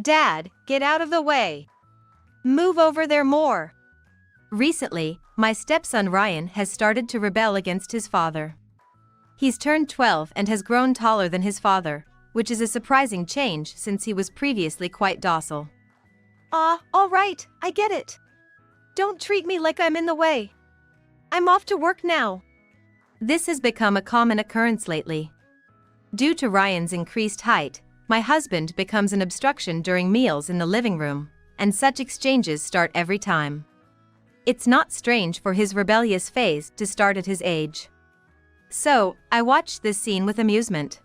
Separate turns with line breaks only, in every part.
Dad, get out of the way. Move over there more. Recently, my stepson Ryan has started to rebel against his father. He's turned 12 and has grown taller than his father, which is a surprising change since he was previously quite docile. All right, I get it. Don't treat me like I'm in the way. I'm off to work now. This has become a common occurrence lately. Due to Ryan's increased height, my husband becomes an obstruction during meals in the living room, and such exchanges start every time. It's not strange for his rebellious phase to start at his age. So, I watched this scene with amusement.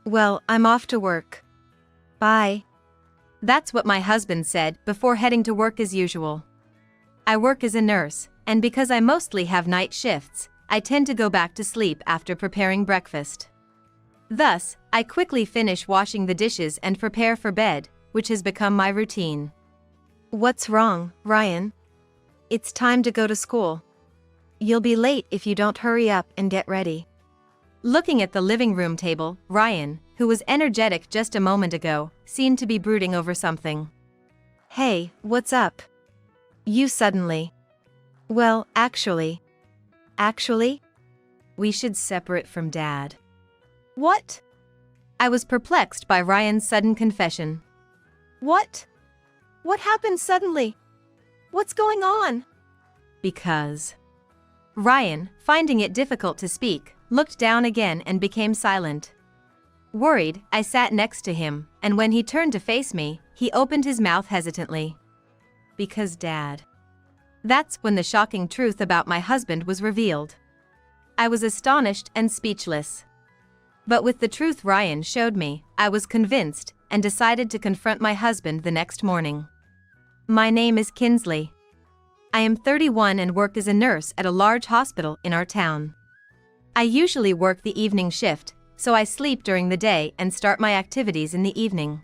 Well, I'm off to work. Bye. That's what my husband said before heading to work as usual. I work as a nurse, and because I mostly have night shifts, I tend to go back to sleep after preparing breakfast. Thus, I quickly finish washing the dishes and prepare for bed, which has become my routine. What's wrong, Ryan? It's time to go to school. You'll be late if you don't hurry up and get ready. Looking at the living room table, Ryan, who was energetic just a moment ago, seemed to be brooding over something. Hey, what's up? You suddenly. Well, actually, we should separate from Dad. What? I was perplexed by Ryan's sudden confession. What? What happened suddenly? What's going on? Because. Ryan, finding it difficult to speak, looked down again and became silent. Worried, I sat next to him, and when he turned to face me, he opened his mouth hesitantly. Because Dad. That's when the shocking truth about my husband was revealed. I was astonished and speechless. But with the truth Ryan showed me, I was convinced, and decided to confront my husband the next morning. My name is Kinsley. I am 31 and work as a nurse at a large hospital in our town. I usually work the evening shift, so I sleep during the day and start my activities in the evening.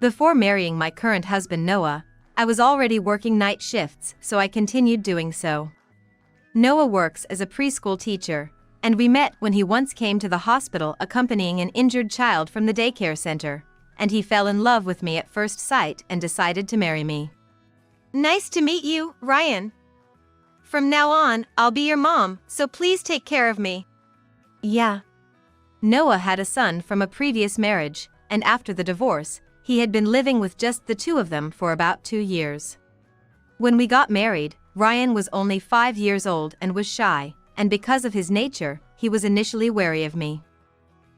Before marrying my current husband Noah, I was already working night shifts, so I continued doing so. Noah works as a preschool teacher, and we met when he once came to the hospital accompanying an injured child from the daycare center, and he fell in love with me at first sight and decided to marry me. Nice to meet you, Ryan. From now on, I'll be your mom, so please take care of me. Yeah. Noah had a son from a previous marriage, and after the divorce, he had been living with just the two of them for about 2 years. When we got married, Ryan was only 5 years old and was shy, and because of his nature, he was initially wary of me.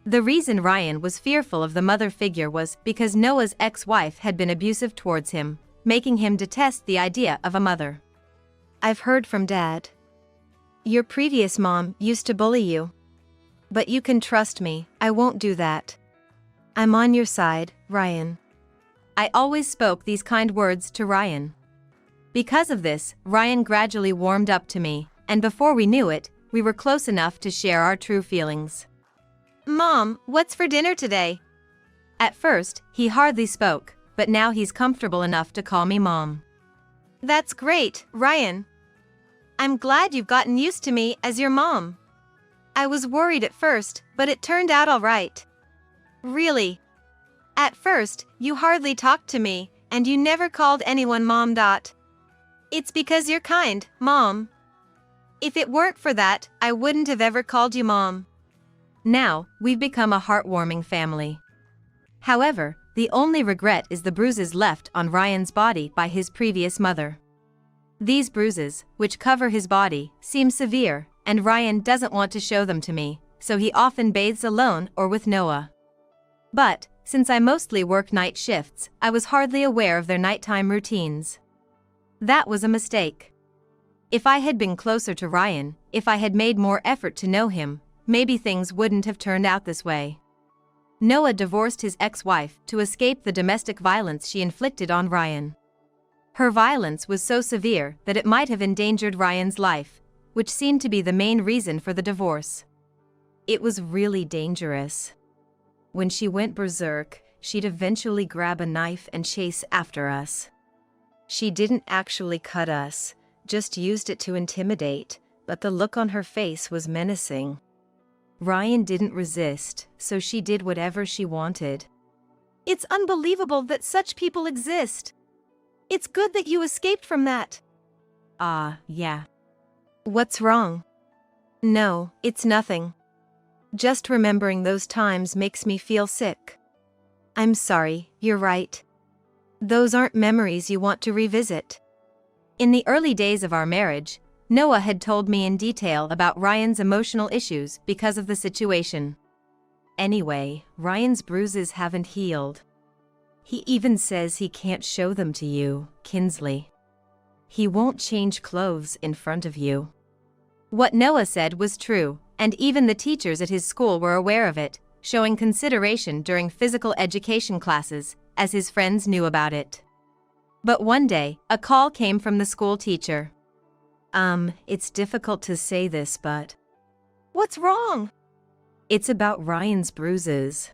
The reason Ryan was fearful of the mother figure was because Noah's ex-wife had been abusive towards him, making him detest the idea of a mother. I've heard from Dad. Your previous mom used to bully you. But you can trust me, I won't do that. I'm on your side, Ryan. I always spoke these kind words to Ryan. Because of this, Ryan gradually warmed up to me, and before we knew it, we were close enough to share our true feelings. Mom, what's for dinner today? At first, he hardly spoke, but now he's comfortable enough to call me Mom. That's great, Ryan. I'm glad you've gotten used to me as your mom. I was worried at first, but it turned out all right. Really? At first, you hardly talked to me, and you never called anyone Mom. It's because you're kind, Mom. If it weren't for that, I wouldn't have ever called you Mom. Now, we've become a heartwarming family. However, the only regret is the bruises left on Ryan's body by his previous mother. These bruises, which cover his body, seem severe, and Ryan doesn't want to show them to me, so he often bathes alone or with Noah. But, since I mostly work night shifts, I was hardly aware of their nighttime routines. That was a mistake. If I had been closer to Ryan, if I had made more effort to know him, maybe things wouldn't have turned out this way. Noah divorced his ex-wife to escape the domestic violence she inflicted on Ryan. Her violence was so severe that it might have endangered Ryan's life, which seemed to be the main reason for the divorce. It was really dangerous. When she went berserk, she'd eventually grab a knife and chase after us. She didn't actually cut us, just used it to intimidate, but the look on her face was menacing. Ryan didn't resist, so she did whatever she wanted. It's unbelievable that such people exist. It's good that you escaped from that.
Yeah.
What's wrong? No, it's nothing. Just remembering those times makes me feel sick. I'm sorry, you're right. Those aren't memories you want to revisit. In the early days of our marriage, Noah had told me in detail about Ryan's emotional issues because of the situation. Anyway, Ryan's bruises haven't healed. He even says he can't show them to you, Kinsley. He won't change clothes in front of you. What Noah said was true, and even the teachers at his school were aware of it, showing consideration during physical education classes, as his friends knew about it. But one day, a call came from the school teacher. It's difficult to say this, but...
What's wrong?
It's about Ryan's bruises.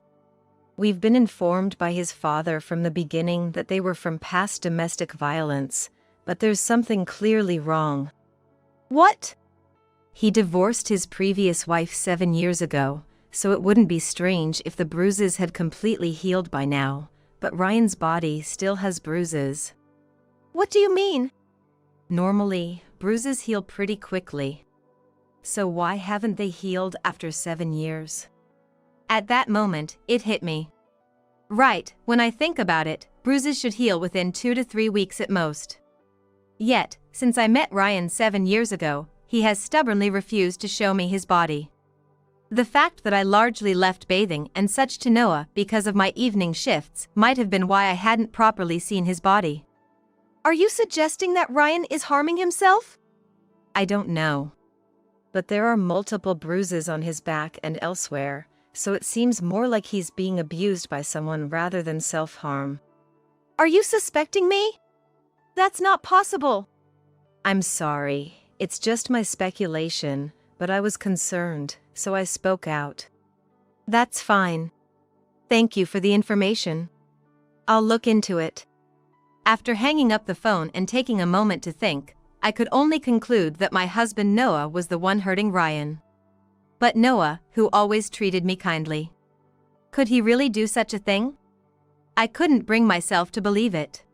We've been informed by his father from the beginning that they were from past domestic violence, but there's something clearly wrong.
What?
He divorced his previous wife 7 years ago, so it wouldn't be strange if the bruises had completely healed by now, but Ryan's body still has bruises.
What do you mean?
Normally, bruises heal pretty quickly. So why haven't they healed after 7 years? At that moment, it hit me. Right, when I think about it, bruises should heal within 2 to 3 weeks at most. Yet, since I met Ryan 7 years ago, he has stubbornly refused to show me his body. The fact that I largely left bathing and such to Noah because of my evening shifts might have been why I hadn't properly seen his body.
Are you suggesting that Ryan is harming himself?
I don't know. But there are multiple bruises on his back and elsewhere, so it seems more like he's being abused by someone rather than self-harm.
Are you suspecting me? That's not possible.
I'm sorry, it's just my speculation, but I was concerned, so I spoke out. That's fine. Thank you for the information. I'll look into it. After hanging up the phone and taking a moment to think, I could only conclude that my husband Noah was the one hurting Ryan. But Noah, who always treated me kindly. Could he really do such a thing? I couldn't bring myself to believe it.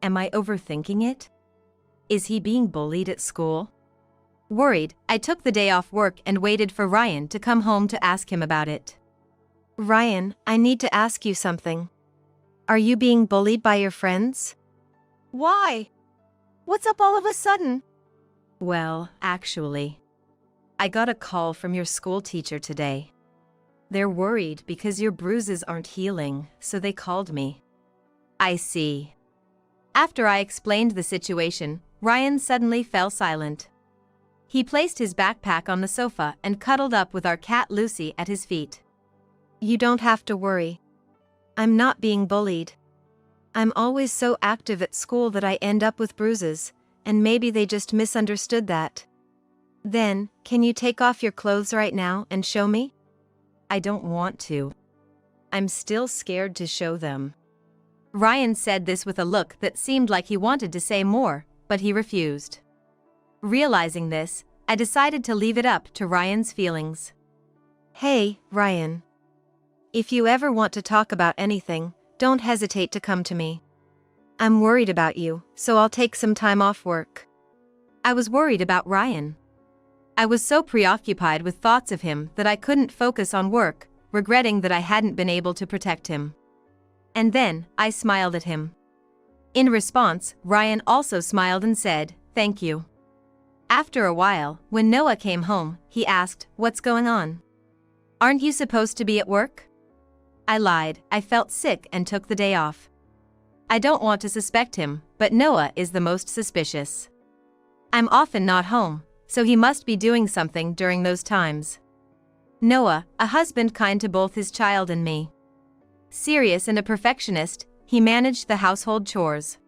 Am I overthinking it? Is he being bullied at school? Worried, I took the day off work and waited for Ryan to come home to ask him about it. Ryan, I need to ask you something. Are you being bullied by your friends?
Why? What's up all of a sudden?
Well, actually, I got a call from your school teacher today. They're worried because your bruises aren't healing, so they called me. I see. After I explained the situation, Ryan suddenly fell silent. He placed his backpack on the sofa and cuddled up with our cat Lucy at his feet. You don't have to worry. I'm not being bullied. I'm always so active at school that I end up with bruises, and maybe they just misunderstood that. Then, can you take off your clothes right now and show me? I don't want to. I'm still scared to show them. Ryan said this with a look that seemed like he wanted to say more, but he refused. Realizing this, I decided to leave it up to Ryan's feelings. Hey, Ryan. If you ever want to talk about anything, don't hesitate to come to me. I'm worried about you, so I'll take some time off work. I was worried about Ryan. I was so preoccupied with thoughts of him that I couldn't focus on work, regretting that I hadn't been able to protect him. And then, I smiled at him. In response, Ryan also smiled and said, "Thank you." After a while, when Noah came home, he asked, "What's going on? Aren't you supposed to be at work?" I lied, I felt sick and took the day off. I don't want to suspect him, but Noah is the most suspicious. I'm often not home, so he must be doing something during those times. Noah, a husband kind to both his child and me. Serious and a perfectionist, he managed the household chores.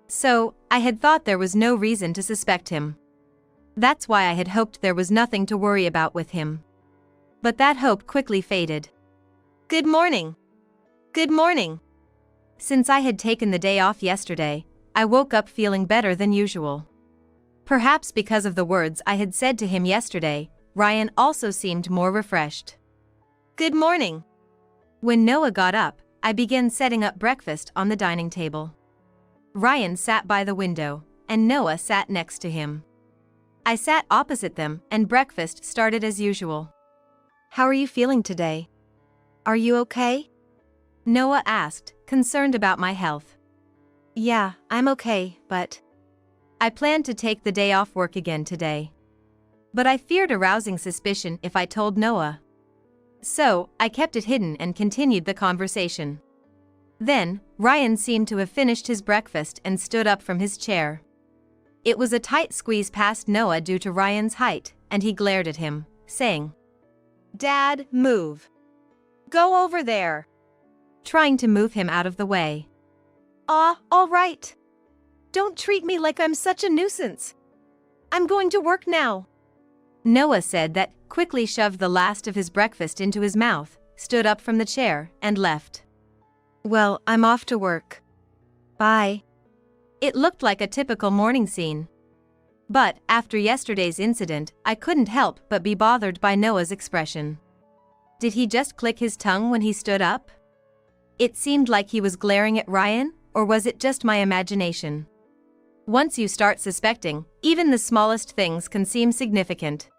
So, I had thought there was no reason to suspect him. That's why I had hoped there was nothing to worry about with him. But that hope quickly faded. Good morning. Good morning. Since I had taken the day off yesterday, I woke up feeling better than usual. Perhaps because of the words I had said to him yesterday, Ryan also seemed more refreshed. Good morning. When Noah got up, I began setting up breakfast on the dining table. Ryan sat by the window, and Noah sat next to him. I sat opposite them, and breakfast started as usual.
How are you feeling today? Are you okay?
Noah asked, concerned about my health.
Yeah, I'm okay, but
I planned to take the day off work again today. But I feared arousing suspicion if I told Noah. So, I kept it hidden and continued the conversation. Then, Ryan seemed to have finished his breakfast and stood up from his chair. It was a tight squeeze past Noah due to Ryan's height, and he glared at him, saying,
Dad, move. Go over there.
Trying to move him out of the way.
All right. Don't treat me like I'm such a nuisance. I'm going to work now.
Noah said that, quickly shoved the last of his breakfast into his mouth, stood up from the chair, and left.
Well, I'm off to work. Bye.
It looked like a typical morning scene. But, after yesterday's incident, I couldn't help but be bothered by Noah's expression. Did he just click his tongue when he stood up? It seemed like he was glaring at Ryan, or was it just my imagination? Once you start suspecting, even the smallest things can seem significant.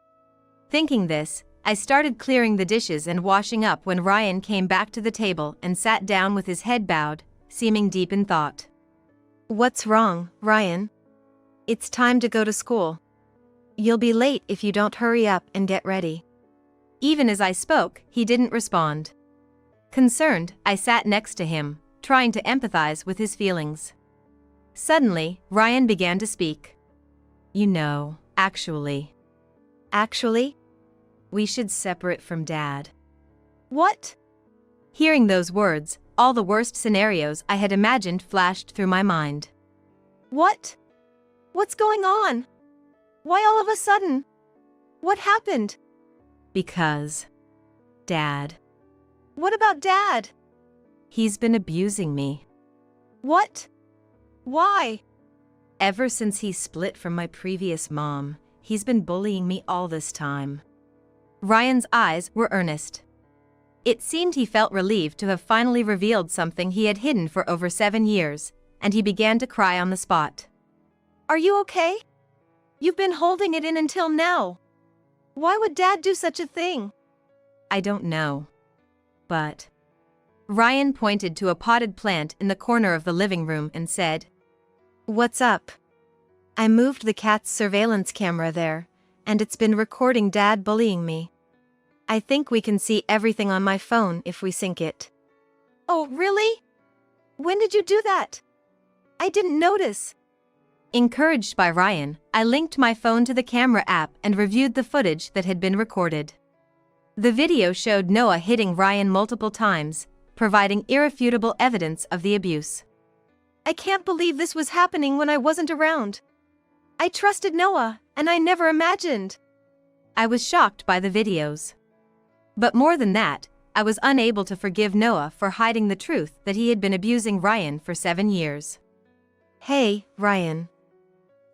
Thinking this, I started clearing the dishes and washing up when Ryan came back to the table and sat down with his head bowed, seeming deep in thought.
What's wrong, Ryan? It's time to go to school. You'll be late if you don't hurry up and get ready.
Even as I spoke, he didn't respond. Concerned, I sat next to him, trying to empathize with his feelings. Suddenly, Ryan began to speak. You know, actually, we should separate from Dad.
What?
Hearing those words, all the worst scenarios I had imagined flashed through my mind.
What? What's going on? Why all of a sudden? What happened?
Because Dad.
What about Dad?
He's been abusing me.
What? Why?
Ever since he split from my previous mom, he's been bullying me all this time. Ryan's eyes were earnest. It seemed he felt relieved to have finally revealed something he had hidden for over 7 years, and he began to cry on the spot.
Are you okay? You've been holding it in until now. Why would Dad do such a thing?
I don't know. But Ryan pointed to a potted plant in the corner of the living room and said,
What's up? I moved the cat's surveillance camera there, and it's been recording Dad bullying me. I think we can see everything on my phone if we sync it. Oh, really? When did you do that? I didn't notice.
Encouraged by Ryan, I linked my phone to the camera app and reviewed the footage that had been recorded. The video showed Noah hitting Ryan multiple times, providing irrefutable evidence of the abuse.
I can't believe this was happening when I wasn't around. I trusted Noah, and I never imagined.
I was shocked by the videos. But more than that, I was unable to forgive Noah for hiding the truth that he had been abusing Ryan for 7 years.
Hey, Ryan.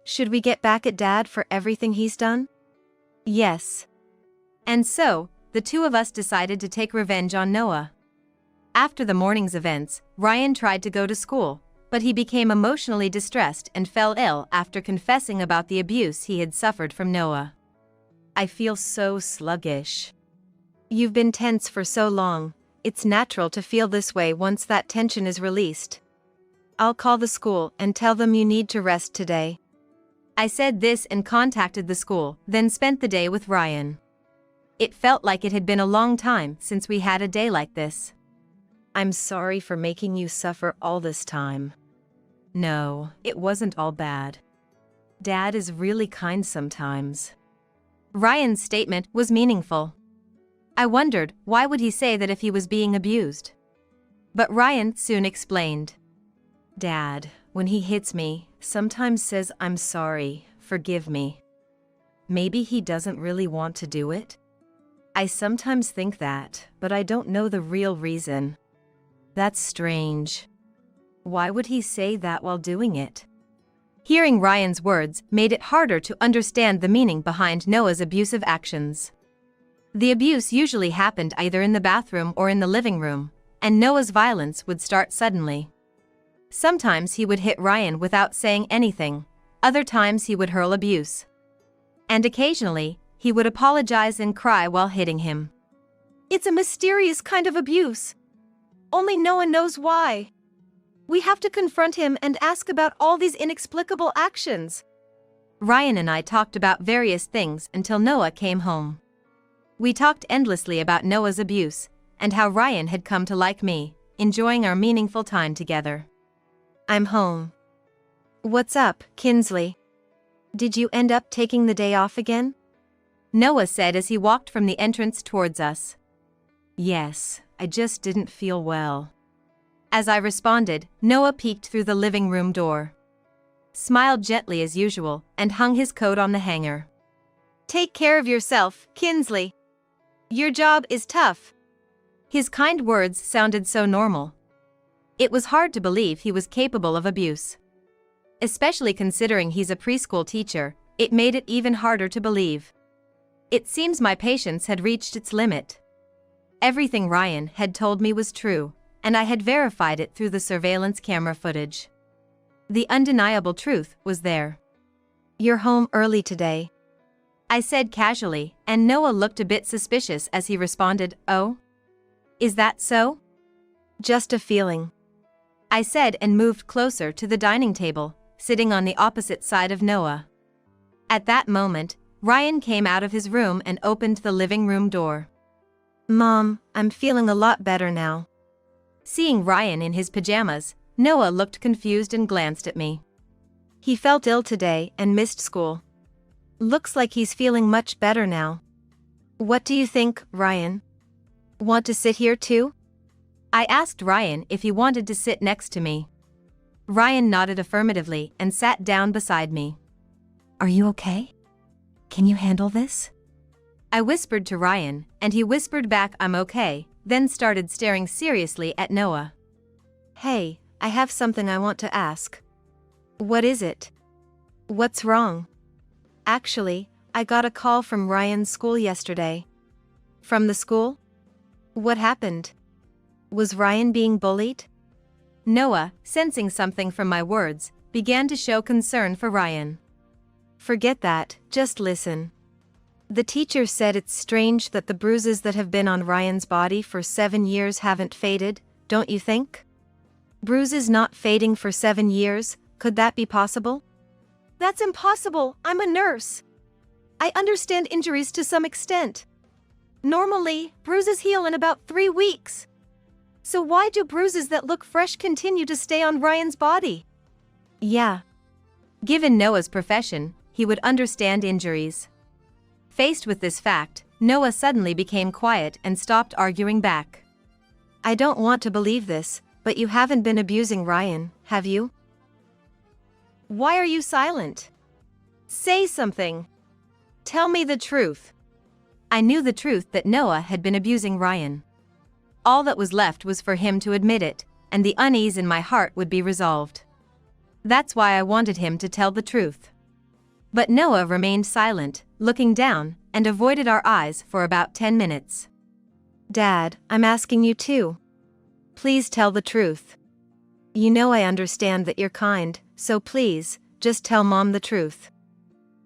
Should we get back at Dad for everything he's done?
Yes. And so, the two of us decided to take revenge on Noah. After the morning's events, Ryan tried to go to school, but he became emotionally distressed and fell ill after confessing about the abuse he had suffered from Noah. I feel so sluggish.
You've been tense for so long, it's natural to feel this way once that tension is released. I'll call the school and tell them you need to rest today.
I said this and contacted the school, then spent the day with Ryan. It felt like it had been a long time since we had a day like this.
I'm sorry for making you suffer all this time.
No, it wasn't all bad. Dad is really kind sometimes. Ryan's statement was meaningful. I wondered, why would he say that if he was being abused? But Ryan soon explained. Dad, when he hits me, sometimes says I'm sorry, forgive me. Maybe he doesn't really want to do it? I sometimes think that, but I don't know the real reason. That's strange. Why would he say that while doing it? Hearing Ryan's words made it harder to understand the meaning behind Noah's abusive actions. The abuse usually happened either in the bathroom or in the living room, and Noah's violence would start suddenly. Sometimes he would hit Ryan without saying anything, other times he would hurl abuse. And occasionally, he would apologize and cry while hitting him.
It's a mysterious kind of abuse. Only Noah knows why. We have to confront him and ask about all these inexplicable actions.
Ryan and I talked about various things until Noah came home. We talked endlessly about Noah's abuse, and how Ryan had come to like me, enjoying our meaningful time together.
I'm home. What's up, Kinsley? Did you end up taking the day off again?
Noah said as he walked from the entrance towards us. Yes, I just didn't feel well. As I responded, Noah peeked through the living room door, smiled gently as usual, and hung his coat on the hanger.
Take care of yourself, Kinsley. Your job is tough.
His kind words sounded so normal. It was hard to believe he was capable of abuse. Especially considering he's a preschool teacher, it made it even harder to believe. It seems my patience had reached its limit. Everything Ryan had told me was true, and I had verified it through the surveillance camera footage. The undeniable truth was there.
You're home early today,
I said casually, and Noah looked a bit suspicious as he responded, "Oh? Is that so?"
Just a feeling,
I said and moved closer to the dining table, sitting on the opposite side of Noah. At that moment, Ryan came out of his room and opened the living room door.
Mom, I'm feeling a lot better now.
Seeing Ryan in his pajamas, Noah looked confused and glanced at me.
He felt ill today and missed school. Looks like he's feeling much better now. What do you think, Ryan? Want to sit here too?
I asked Ryan if he wanted to sit next to me. Ryan nodded affirmatively and sat down beside me.
Are you okay? Can you handle this?
I whispered to Ryan, and he whispered back, "I'm okay," then started staring seriously at Noah.
Hey, I have something I want to ask. What is it? What's wrong? Actually, I got a call from Ryan's school yesterday. From the school? What happened? Was Ryan being bullied?
Noah, sensing something from my words, began to show concern for Ryan.
Forget that, just listen. The teacher said it's strange that the bruises that have been on Ryan's body for 7 years haven't faded, don't you think? Bruises not fading for 7 years, could that be possible? That's impossible, I'm a nurse. I understand injuries to some extent. Normally, bruises heal in about 3 weeks. So why do bruises that look fresh continue to stay on Ryan's body? Yeah.
Given Noah's profession, he would understand injuries. Faced with this fact, Noah suddenly became quiet and stopped arguing back.
I don't want to believe this, but you haven't been abusing Ryan, have you? Why are you silent? Say something. Tell me the truth.
I knew the truth that Noah had been abusing Ryan. All that was left was for him to admit it, and the unease in my heart would be resolved. That's why I wanted him to tell the truth. But Noah remained silent, looking down, and avoided our eyes for about 10 minutes.
Dad, I'm asking you too. Please tell the truth. You know I understand that you're kind, so please, just tell Mom the truth.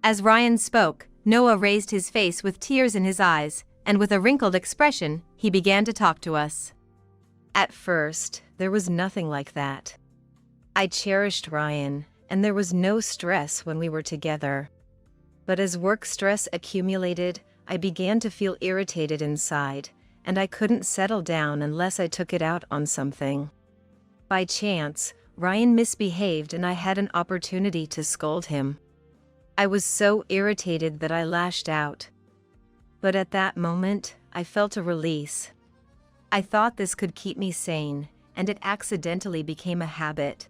As Ryan spoke, Noah raised his face with tears in his eyes, and with a wrinkled expression, he began to talk to us.
At first, there was nothing like that. I cherished Ryan, and there was no stress when we were together. But as work stress accumulated, I began to feel irritated inside, and I couldn't settle down unless I took it out on something. By chance, Ryan misbehaved and I had an opportunity to scold him. I was so irritated that I lashed out. But at that moment, I felt a release. I thought this could keep me sane, and it accidentally became a habit.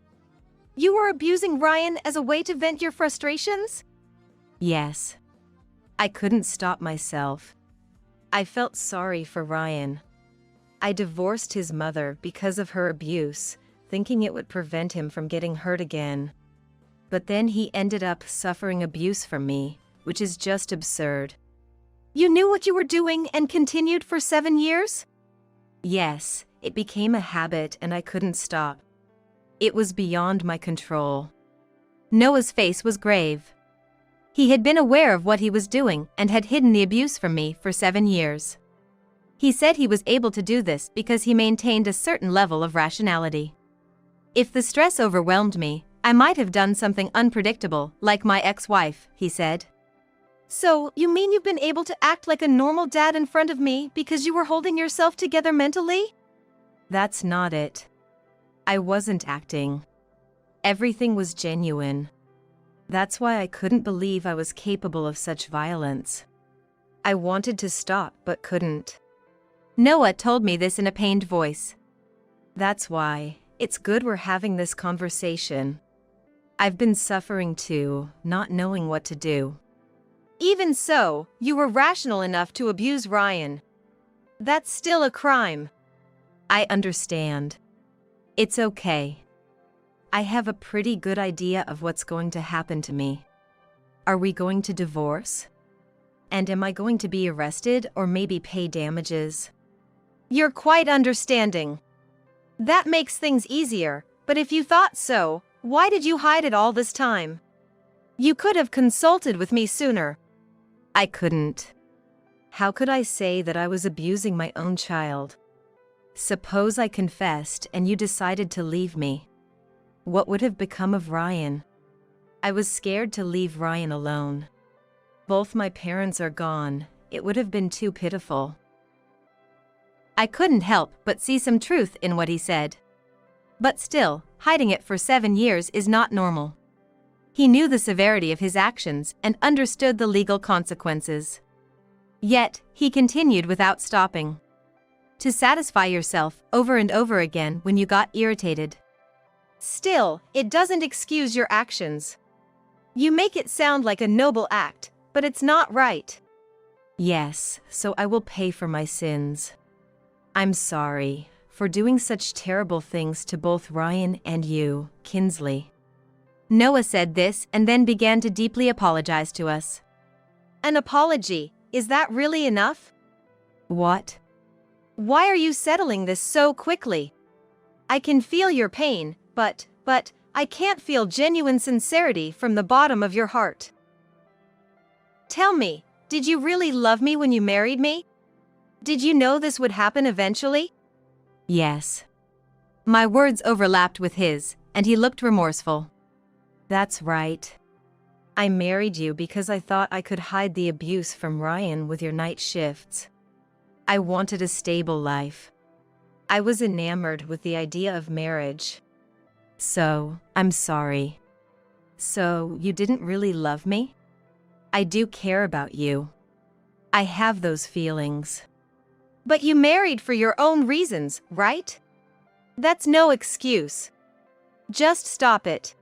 You were abusing Ryan as a way to vent your frustrations?
Yes.
I couldn't stop myself. I felt sorry for Ryan. I divorced his mother because of her abuse, thinking it would prevent him from getting hurt again. But then he ended up suffering abuse from me, which is just absurd. You knew what you were doing and continued for 7 years?
Yes, It became a habit and I couldn't stop. It was beyond my control. Noah's face was grave. He had been aware of what he was doing and had hidden the abuse from me for 7 years. He said he was able to do this because he maintained a certain level of rationality. If the stress overwhelmed me, I might have done something unpredictable, like my ex-wife, he said.
So, you mean you've been able to act like a normal dad in front of me because you were holding yourself together mentally?
That's not it. I wasn't acting. Everything was genuine. That's why I couldn't believe I was capable of such violence. I wanted to stop but couldn't. Noah told me this in a pained voice. That's why it's good we're having this conversation. I've been suffering too, not knowing what to do.
Even so, you were rational enough to abuse Ryan. That's still a crime.
I understand. It's okay. I have a pretty good idea of what's going to happen to me. Are we going to divorce? And am I going to be arrested or maybe pay damages?
You're quite understanding. That makes things easier, but if you thought so, why did you hide it all this time? You could have consulted with me sooner.
I couldn't. How could I say that I was abusing my own child? Suppose I confessed and you decided to leave me. What would have become of Ryan? I was scared to leave Ryan alone. Both my parents are gone. It would have been too pitiful. I couldn't help but see some truth in what he said. But still, hiding it for 7 years is not normal. He knew the severity of his actions and understood the legal consequences. Yet, he continued without stopping. To satisfy yourself over and over again when you got irritated.
Still, it doesn't excuse your actions. You make it sound like a noble act, but it's not right.
Yes, so I will pay for my sins. I'm sorry for doing such terrible things to both Ryan and you, Kinsley. Noah said this and then began to deeply apologize to us.
An apology, is that really enough?
What?
Why are you settling this so quickly? I can feel your pain, but I can't feel genuine sincerity from the bottom of your heart. Tell me, did you really love me when you married me? Did you know this would happen eventually?
Yes. My words overlapped with his, and he looked remorseful. That's right. I married you because I thought I could hide the abuse from Ryan with your night shifts. I wanted a stable life. I was enamored with the idea of marriage. So, I'm sorry. So, you didn't really love me? I do care about you. I have those feelings.
But you married for your own reasons, right? That's no excuse. Just stop it.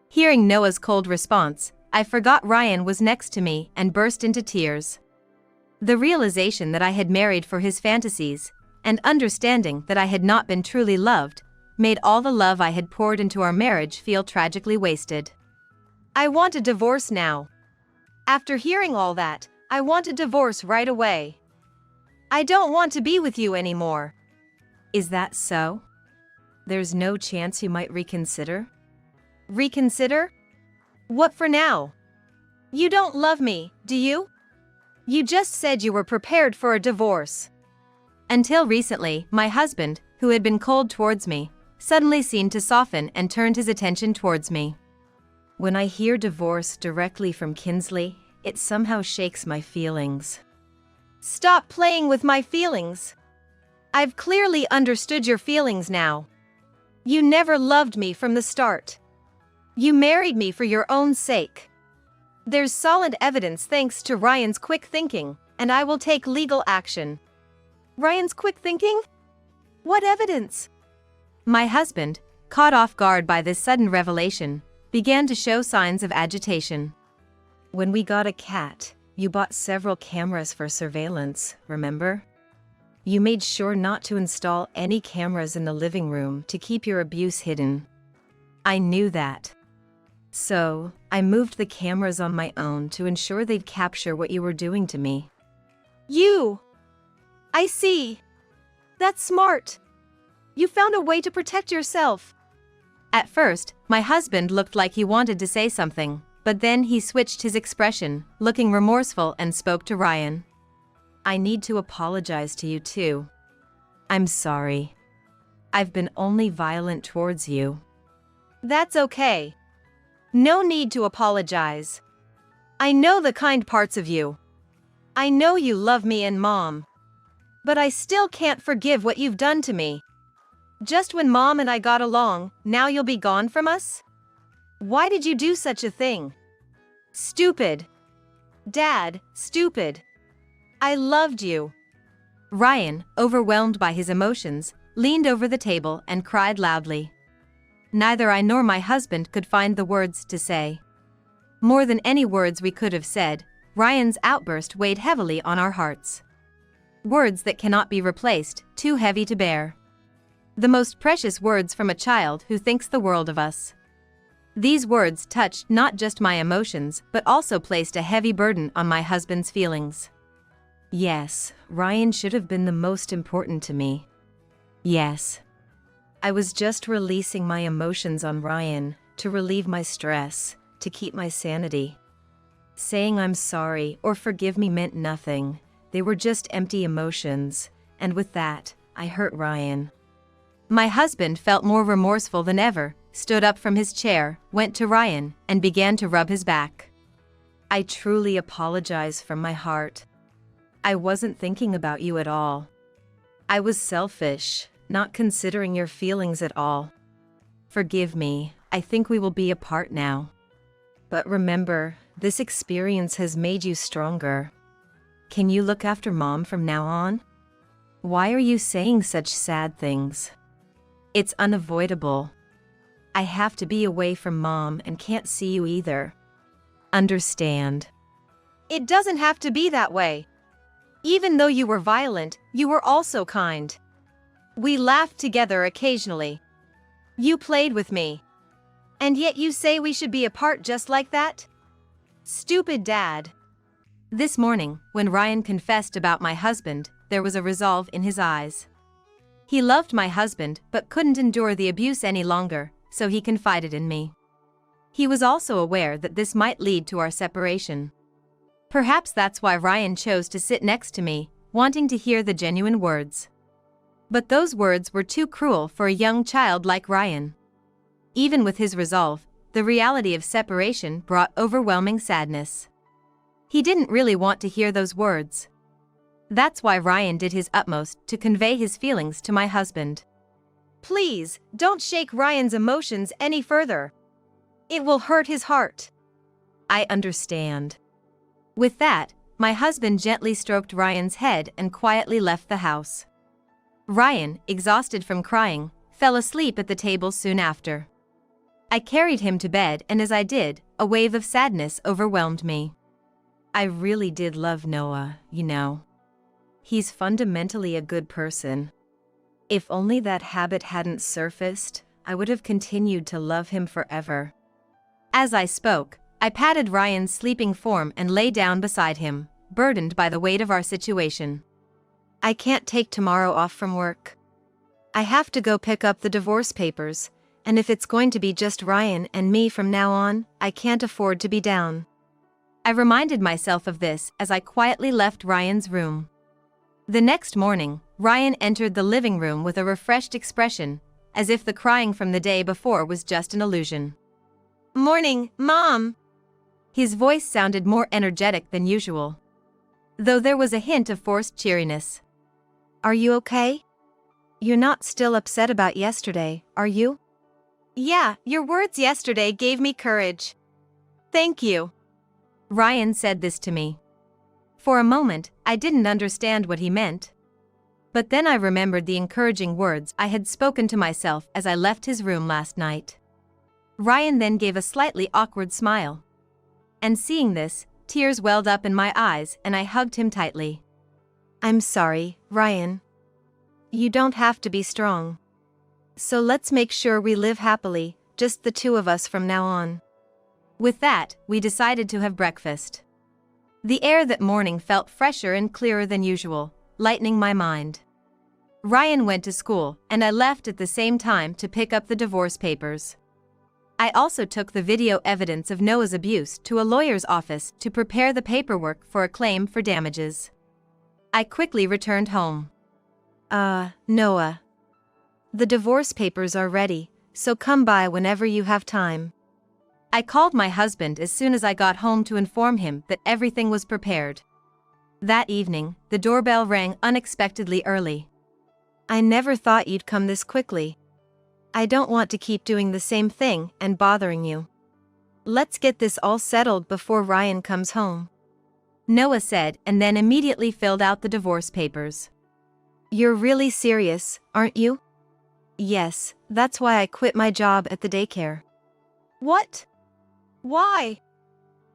Hearing Noah's cold response, I forgot Ryan was next to me and burst into tears. The realization that I had married for his fantasies, and understanding that I had not been truly loved, made all the love I had poured into our marriage feel tragically wasted.
I want a divorce now. After hearing all that, I want a divorce right away. I don't want to be with you anymore.
Is that so? There's no chance you might reconsider?
Reconsider? What for now? You don't love me, do you? You just said you were prepared for a divorce.
Until recently, my husband, who had been cold towards me, suddenly seemed to soften and turned his attention towards me. When I hear divorce directly from Kinsley, it somehow shakes my feelings.
Stop playing with my feelings. I've clearly understood your feelings now. You never loved me from the start. You married me for your own sake. There's solid evidence thanks to Ryan's quick thinking, and I will take legal action.
Ryan's quick thinking?
What evidence?
My husband, caught off guard by this sudden revelation, began to show signs of agitation. When we got a cat, you bought several cameras for surveillance, remember? You made sure not to install any cameras in the living room to keep your abuse hidden. I knew that. So, I moved the cameras on my own to ensure they'd capture what you were doing to me.
I see. That's smart.
You found a way to protect yourself. At first, my husband looked like he wanted to say something, but then he switched his expression, looking remorseful, and spoke to Ryan. I need to apologize to you too. I'm sorry. I've been only violent towards you. That's okay. No need to apologize. I know the kind parts of you. I know you love me and Mom. But I still can't forgive what you've done to me. Just when Mom and I got along, now you'll be gone from us? Why did you do such a thing? Stupid. Dad, stupid. I loved you. Ryan, overwhelmed by his emotions, leaned over the table and cried loudly. Neither I nor my husband could find the words to say. More than any words we could have said, Ryan's outburst weighed heavily on our hearts. Words that cannot be replaced, too heavy to bear. The most precious words from a child who thinks the world of us. These words touched not just my emotions, but also placed a heavy burden on my husband's feelings. Yes, Ryan should have been the most important to me. Yes. I was just releasing my emotions on Ryan, to relieve my stress, to keep my sanity. Saying I'm sorry or forgive me meant nothing. They were just empty emotions, and with that, I hurt Ryan. My husband felt more remorseful than ever, stood up from his chair, went to Ryan, and began to rub his back. I truly apologize from my heart. I wasn't thinking about you at all. I was selfish, not considering your feelings at all. Forgive me, I think we will be apart now. But remember, this experience has made you stronger. Can you look after Mom from now on? Why are you saying such sad things? It's unavoidable. I have to be away from Mom and can't see you either. Understand. It doesn't have to be that way. Even though you were violent, you were also kind. We laughed together occasionally. You played with me. And yet you say we should be apart just like that? Stupid Dad. This morning, when Ryan confessed about my husband, there was a resolve in his eyes. He loved my husband but couldn't endure the abuse any longer, so he confided in me. He was also aware that this might lead to our separation. Perhaps that's why Ryan chose to sit next to me, wanting to hear the genuine words. But those words were too cruel for a young child like Ryan. Even with his resolve, the reality of separation brought overwhelming sadness. He didn't really want to hear those words. That's why Ryan did his utmost to convey his feelings to my husband. Please, don't shake Ryan's emotions any further. It will hurt his heart. I understand. With that, my husband gently stroked Ryan's head and quietly left the house. Ryan, exhausted from crying, fell asleep at the table soon after. I carried him to bed, and as I did, a wave of sadness overwhelmed me. I really did love Noah, you know. He's fundamentally a good person. If only that habit hadn't surfaced, I would have continued to love him forever. As I spoke, I patted Ryan's sleeping form and lay down beside him, burdened by the weight of our situation. I can't take tomorrow off from work. I have to go pick up the divorce papers, and if it's going to be just Ryan and me from now on, I can't afford to be down. I reminded myself of this as I quietly left Ryan's room. The next morning, Ryan entered the living room with a refreshed expression, as if the crying from the day before was just an illusion. Morning, Mom! His voice sounded more energetic than usual, though there was a hint of forced cheeriness. Are you okay? You're not still upset about yesterday, are you? Yeah, your words yesterday gave me courage. Thank you. Ryan said this to me. For a moment, I didn't understand what he meant. But then I remembered the encouraging words I had spoken to myself as I left his room last night. Ryan then gave a slightly awkward smile. And seeing this, tears welled up in my eyes and I hugged him tightly. I'm sorry, Ryan. You don't have to be strong. So let's make sure we live happily, just the two of us from now on. With that, we decided to have breakfast. The air that morning felt fresher and clearer than usual, lightening my mind. Ryan went to school, and I left at the same time to pick up the divorce papers. I also took the video evidence of Noah's abuse to a lawyer's office to prepare the paperwork for a claim for damages. I quickly returned home.
Noah. The divorce papers are ready, so come by whenever you have time.
I called my husband as soon as I got home to inform him that everything was prepared. That evening, the doorbell rang unexpectedly early.
I never thought you'd come this quickly. I don't want to keep doing the same thing and bothering you. Let's get this all settled before Ryan comes home.
Noah said, and then immediately filled out the divorce papers.
You're really serious, aren't you? Yes, that's why I quit my job at the daycare.
What? Why?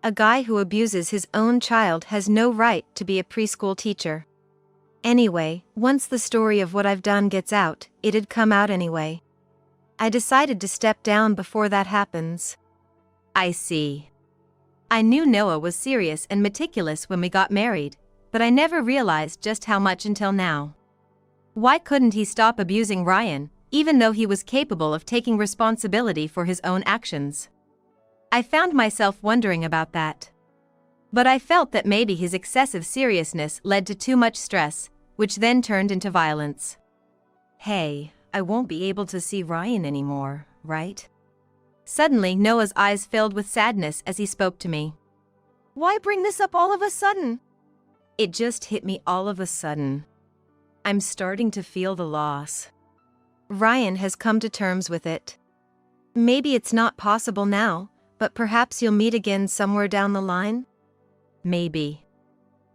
A guy who abuses his own child has no right to be a preschool teacher. Anyway, once the story of what I've done gets out, it'd come out anyway. I decided to step down before that happens.
I see. I knew Noah was serious and meticulous when we got married, but I never realized just how much until now. Why couldn't he stop abusing Ryan, even though he was capable of taking responsibility for his own actions? I found myself wondering about that. But I felt that maybe his excessive seriousness led to too much stress, which then turned into violence. Hey, I won't be able to see Ryan anymore, right? Suddenly, Noah's eyes filled with sadness as he spoke to me. Why bring this up all of a sudden? It just hit me all of a sudden. I'm starting to feel the loss.
Ryan has come to terms with it. Maybe it's not possible now, but perhaps you'll meet again somewhere down the line?
Maybe.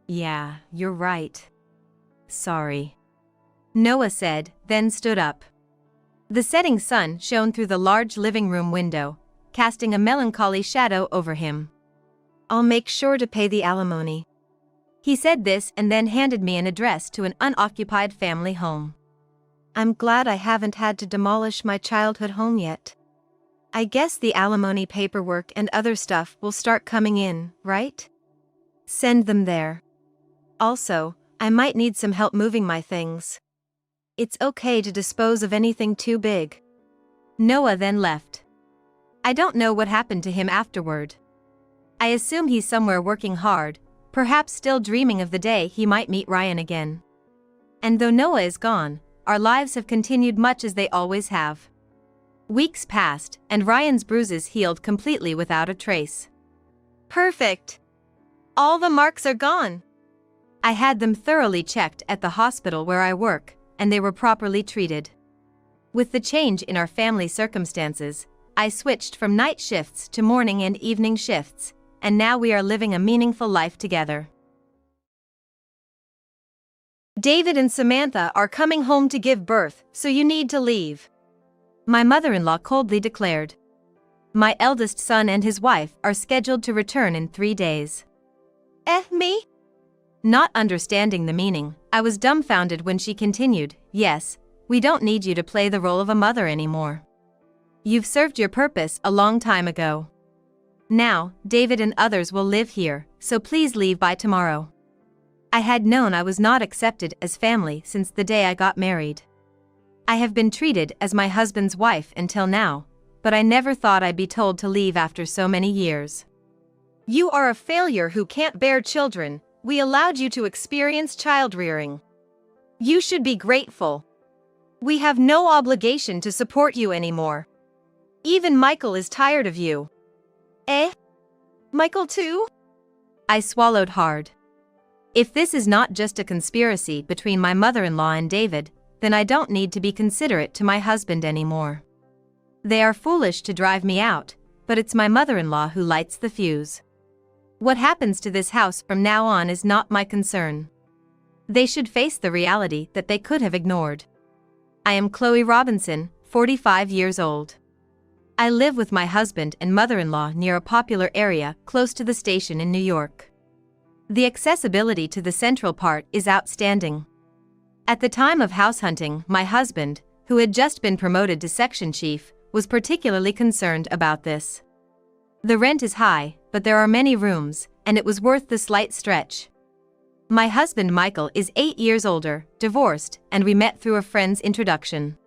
Yeah, you're right. Sorry. Noah said, then stood up. The setting sun shone through the large living room window, casting a melancholy shadow over him.
I'll make sure to pay the alimony.
He said this and then handed me an address to an unoccupied family home.
I'm glad I haven't had to demolish my childhood home yet. I guess the alimony paperwork and other stuff will start coming in, right? Send them there. Also, I might need some help moving my things. It's okay to dispose of anything too big.
Noah then left. I don't know what happened to him afterward. I assume he's somewhere working hard, perhaps still dreaming of the day he might meet Ryan again. And though Noah is gone, our lives have continued much as they always have. Weeks passed, and Ryan's bruises healed completely without a trace.
Perfect! All the marks are gone.
I had them thoroughly checked at the hospital where I work, and they were properly treated. With the change in our family circumstances, I switched from night shifts to morning and evening shifts, and now we are living a meaningful life together.
David and Samantha are coming home to give birth, so you need to leave.
My mother-in-law coldly declared. My eldest son and his wife are scheduled to return in 3 days.
Me?
Not understanding the meaning, I was dumbfounded when she continued, yes, we don't need you to play the role of a mother anymore. You've served your purpose a long time ago. Now, David and others will live here, so please leave by tomorrow. I had known I was not accepted as family since the day I got married. I have been treated as my husband's wife until now, but I never thought I'd be told to leave after so many years.
You are a failure who can't bear children. We allowed you to experience child rearing. You should be grateful. We have no obligation to support you anymore. Even Michael is tired of you. Michael too?
I swallowed hard. If this is not just a conspiracy between my mother-in-law and David, then I don't need to be considerate to my husband anymore. They are foolish to drive me out, but it's my mother-in-law who lights the fuse. What happens to this house from now on is not my concern. They should face the reality that they could have ignored. I am Chloe Robinson, 45 years old. I live with my husband and mother-in-law near a popular area close to the station in New York. The accessibility to the central part is outstanding. At the time of house hunting, my husband, who had just been promoted to section chief, was particularly concerned about this. The rent is high, but there are many rooms, and it was worth the slight stretch. My husband Michael is 8 years older, divorced, and we met through a friend's introduction.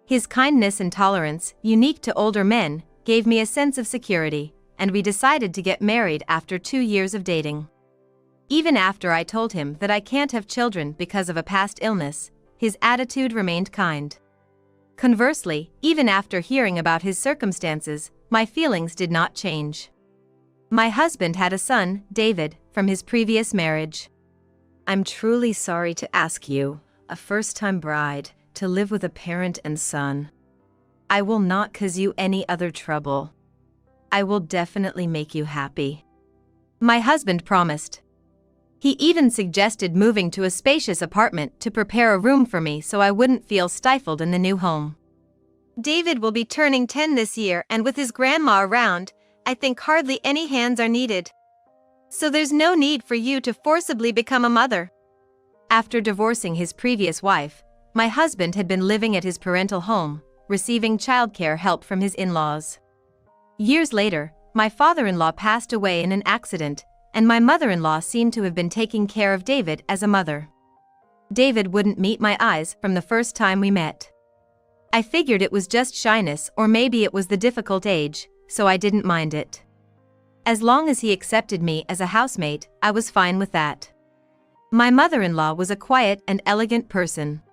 His kindness and tolerance, unique to older men, gave me a sense of security, and we decided to get married after 2 years of dating. Even after I told him that I can't have children because of a past illness, his attitude remained kind. Conversely, even after hearing about his circumstances, my feelings did not change. My husband had a son, David, from his previous marriage.
I'm truly sorry to ask you, a first-time bride, to live with a parent and son. I will not cause you any other trouble. I will definitely make you happy.
My husband promised. He even suggested moving to a spacious apartment to prepare a room for me so I wouldn't feel stifled in the new home.
David will be turning 10 this year, and with his grandma around, I think hardly any hands are needed. So there's no need for you to forcibly become a mother.
After divorcing his previous wife, my husband had been living at his parental home, receiving childcare help from his in-laws. Years later, my father-in-law passed away in an accident, and my mother-in-law seemed to have been taking care of David as a mother. David wouldn't meet my eyes from the first time we met. I figured it was just shyness, or maybe it was the difficult age, so I didn't mind it. As long as he accepted me as a housemate, I was fine with that. My mother-in-law was a quiet and elegant person.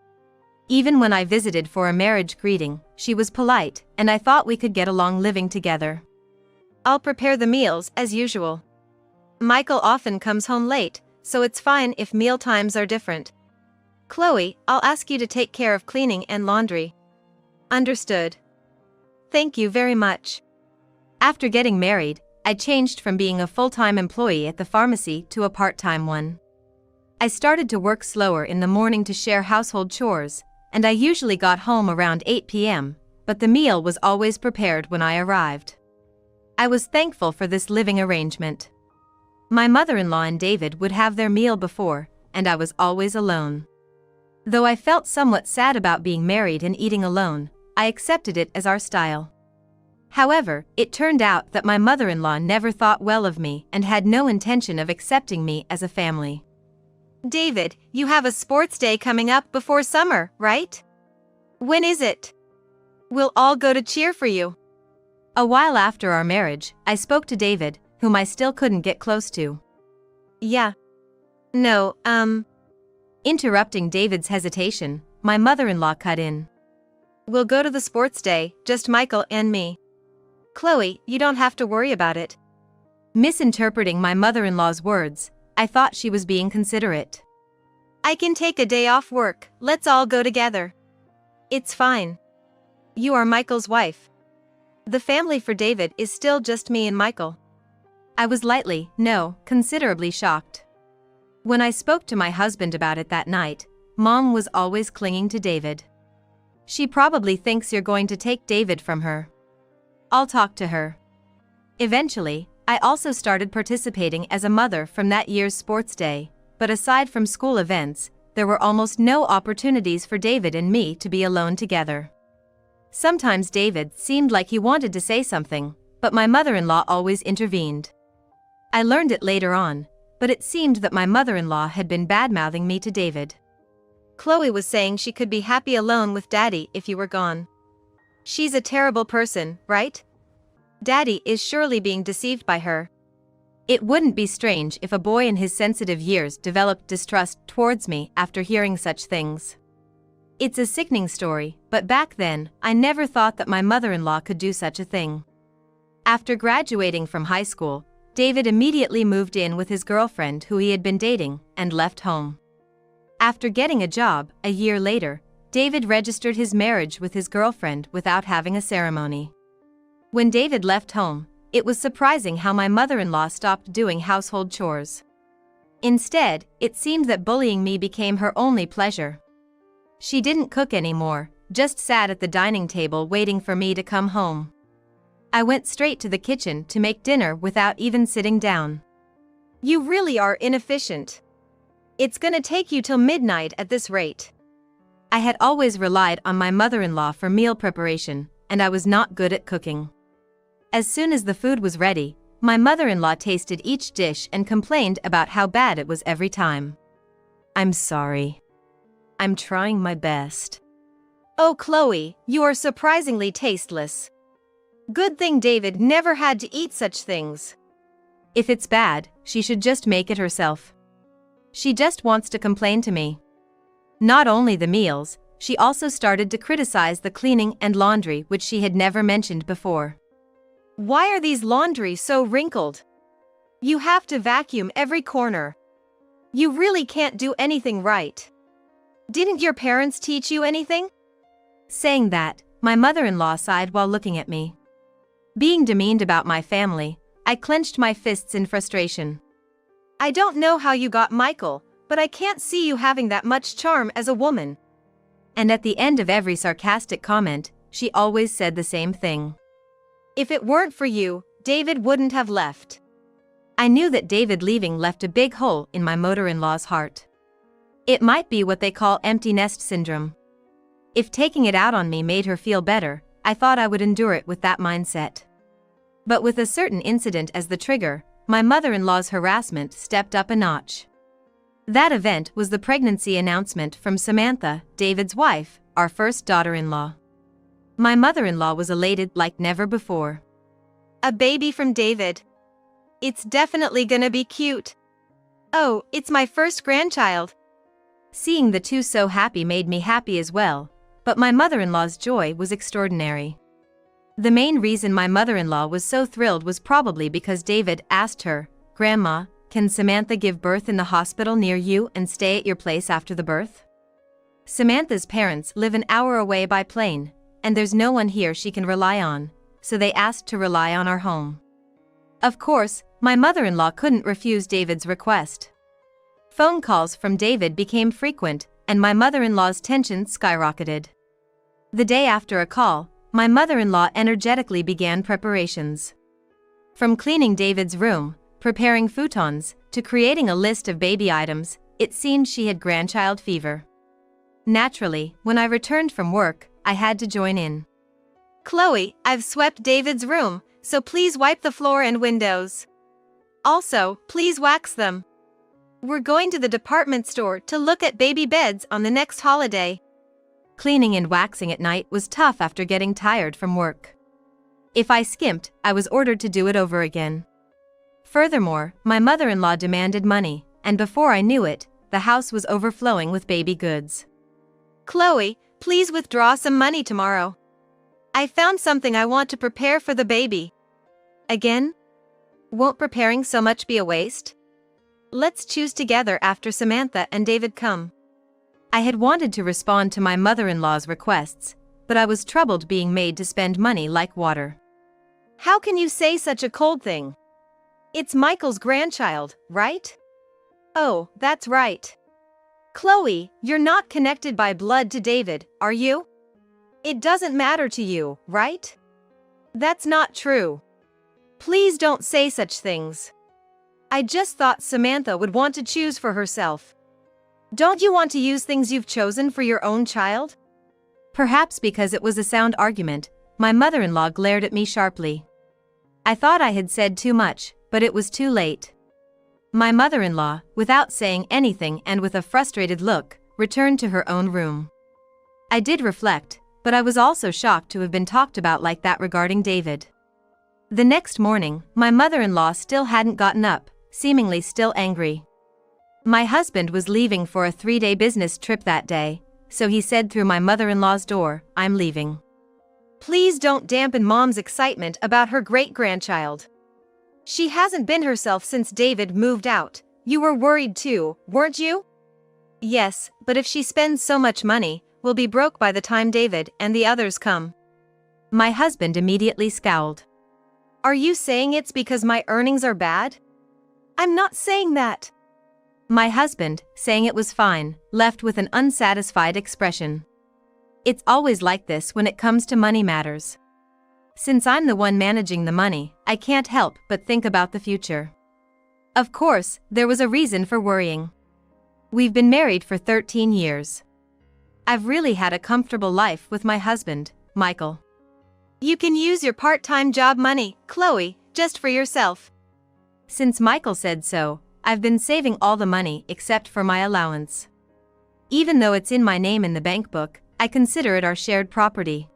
Even when I visited for a marriage greeting, she was polite, and I thought we could get along living together.
I'll prepare the meals as usual. Michael often comes home late, so it's fine if meal times are different. Chloe, I'll ask you to take care of cleaning and laundry. Understood. Thank you very much.
After getting married, I changed from being a full-time employee at the pharmacy to a part-time one. I started to work slower in the morning to share household chores, and I usually got home around 8 p.m., but the meal was always prepared when I arrived. I was thankful for this living arrangement. My mother-in-law and David would have their meal before, and I was always alone. Though I felt somewhat sad about being married and eating alone, I accepted it as our style. However, it turned out that my mother-in-law never thought well of me and had no intention of accepting me as a family.
David, you have a sports day coming up before summer, right? When is it? We'll all go to cheer for you.
A while after our marriage, I spoke to David, whom I still couldn't get close to.
Yeah. No,
Interrupting David's hesitation, my mother-in-law cut in.
We'll go to the sports day, just Michael and me. Chloe, you don't have to worry about it.
Misinterpreting my mother-in-law's words, I thought she was being considerate.
I can take a day off work, let's all go together. It's fine. You are Michael's wife. The family for David is still just me and Michael.
I was considerably shocked. When I spoke to my husband about it that night, Mom was always clinging to David. She probably thinks you're going to take David from her. I'll talk to her. Eventually, I also started participating as a mother from that year's sports day, but aside from school events, there were almost no opportunities for David and me to be alone together. Sometimes David seemed like he wanted to say something, but my mother-in-law always intervened. I learned it later on, but it seemed that my mother-in-law had been bad-mouthing me to David.
Chloe was saying she could be happy alone with Daddy if you were gone. She's a terrible person, right? Daddy is surely being deceived by her.
It wouldn't be strange if a boy in his sensitive years developed distrust towards me after hearing such things. It's a sickening story, but back then, I never thought that my mother-in-law could do such a thing. After graduating from high school, David immediately moved in with his girlfriend who he had been dating, and left home. After getting a job, a year later, David registered his marriage with his girlfriend without having a ceremony. When David left home, it was surprising how my mother-in-law stopped doing household chores. Instead, it seemed that bullying me became her only pleasure. She didn't cook anymore, just sat at the dining table waiting for me to come home. I went straight to the kitchen to make dinner without even sitting down.
You really are inefficient. It's gonna take you till midnight at this rate.
I had always relied on my mother-in-law for meal preparation, and I was not good at cooking. As soon as the food was ready, my mother-in-law tasted each dish and complained about how bad it was every time. I'm sorry. I'm trying my best.
Oh, Chloe, you are surprisingly tasteless. Good thing David never had to eat such things.
If it's bad, she should just make it herself. She just wants to complain to me. Not only the meals, she also started to criticize the cleaning and laundry, which she had never mentioned before.
Why are these laundries so wrinkled? You have to vacuum every corner. You really can't do anything right. Didn't your parents teach you anything?
Saying that, my mother-in-law sighed while looking at me. Being demeaned about my family, I clenched my fists in frustration.
I don't know how you got Michael, but I can't see you having that much charm as a woman.
And at the end of every sarcastic comment, she always said the same thing.
If it weren't for you, David wouldn't have left.
I knew that David leaving left a big hole in my mother-in-law's heart. It might be what they call empty nest syndrome. If taking it out on me made her feel better, I thought I would endure it with that mindset. But with a certain incident as the trigger, my mother-in-law's harassment stepped up a notch. That event was the pregnancy announcement from Samantha, David's wife, our first daughter-in-law. My mother-in-law was elated like never before.
A baby from David. It's definitely gonna be cute. Oh, it's my first grandchild.
Seeing the two so happy made me happy as well, but my mother-in-law's joy was extraordinary. The main reason my mother-in-law was so thrilled was probably because David asked her, "Grandma, can Samantha give birth in the hospital near you and stay at your place after the birth?" Samantha's parents live an hour away by plane, and there's no one here she can rely on, so they asked to rely on our home. Of course, my mother-in-law couldn't refuse David's request. Phone calls from David became frequent, and my mother-in-law's tension skyrocketed. The day after a call, my mother-in-law energetically began preparations. From cleaning David's room, preparing futons, to creating a list of baby items, it seemed she had grandchild fever. Naturally, when I returned from work, I had to join in.
Chloe, I've swept David's room, so please wipe the floor and windows. Also, please wax them. We're going to the department store to look at baby beds on the next holiday.
Cleaning and waxing at night was tough after getting tired from work. If I skimped, I was ordered to do it over again. Furthermore, my mother-in-law demanded money, and before I knew it, the house was overflowing with baby goods.
Chloe, please withdraw some money tomorrow. I found something I want to prepare for the baby.
Again? Won't preparing so much be a waste?
Let's choose together after Samantha and David come.
I had wanted to respond to my mother-in-law's requests, but I was troubled being made to spend money like water.
How can you say such a cold thing? It's Michael's grandchild, right? Oh, that's right. Chloe, you're not connected by blood to David, are you? It doesn't matter to you, right? That's not true. Please don't say such things. I just thought Samantha would want to choose for herself. Don't you want to use things you've chosen for your own child?
Perhaps because it was a sound argument, my mother-in-law glared at me sharply. I thought I had said too much, but it was too late. My mother-in-law, without saying anything and with a frustrated look, returned to her own room. I did reflect, but I was also shocked to have been talked about like that regarding David. The next morning, my mother-in-law still hadn't gotten up, seemingly still angry. My husband was leaving for a 3-day business trip that day, so he said through my mother-in-law's door, "I'm leaving."
Please don't dampen Mom's excitement about her great-grandchild. She hasn't been herself since David moved out. You were worried too, weren't you? Yes, but if she spends so much money, we'll be broke by the time David and the others come.
My husband immediately scowled.
Are you saying it's because my earnings are bad? I'm not saying that.
My husband, saying it was fine, left with an unsatisfied expression. It's always like this when it comes to money matters. Since I'm the one managing the money, I can't help but think about the future. Of course, there was a reason for worrying. We've been married for 13 years. I've really had a comfortable life with my husband, Michael.
You can use your part-time job money, Chloe, just for yourself.
Since Michael said so, I've been saving all the money except for my allowance. Even though it's in my name in the bank book, I consider it our shared property.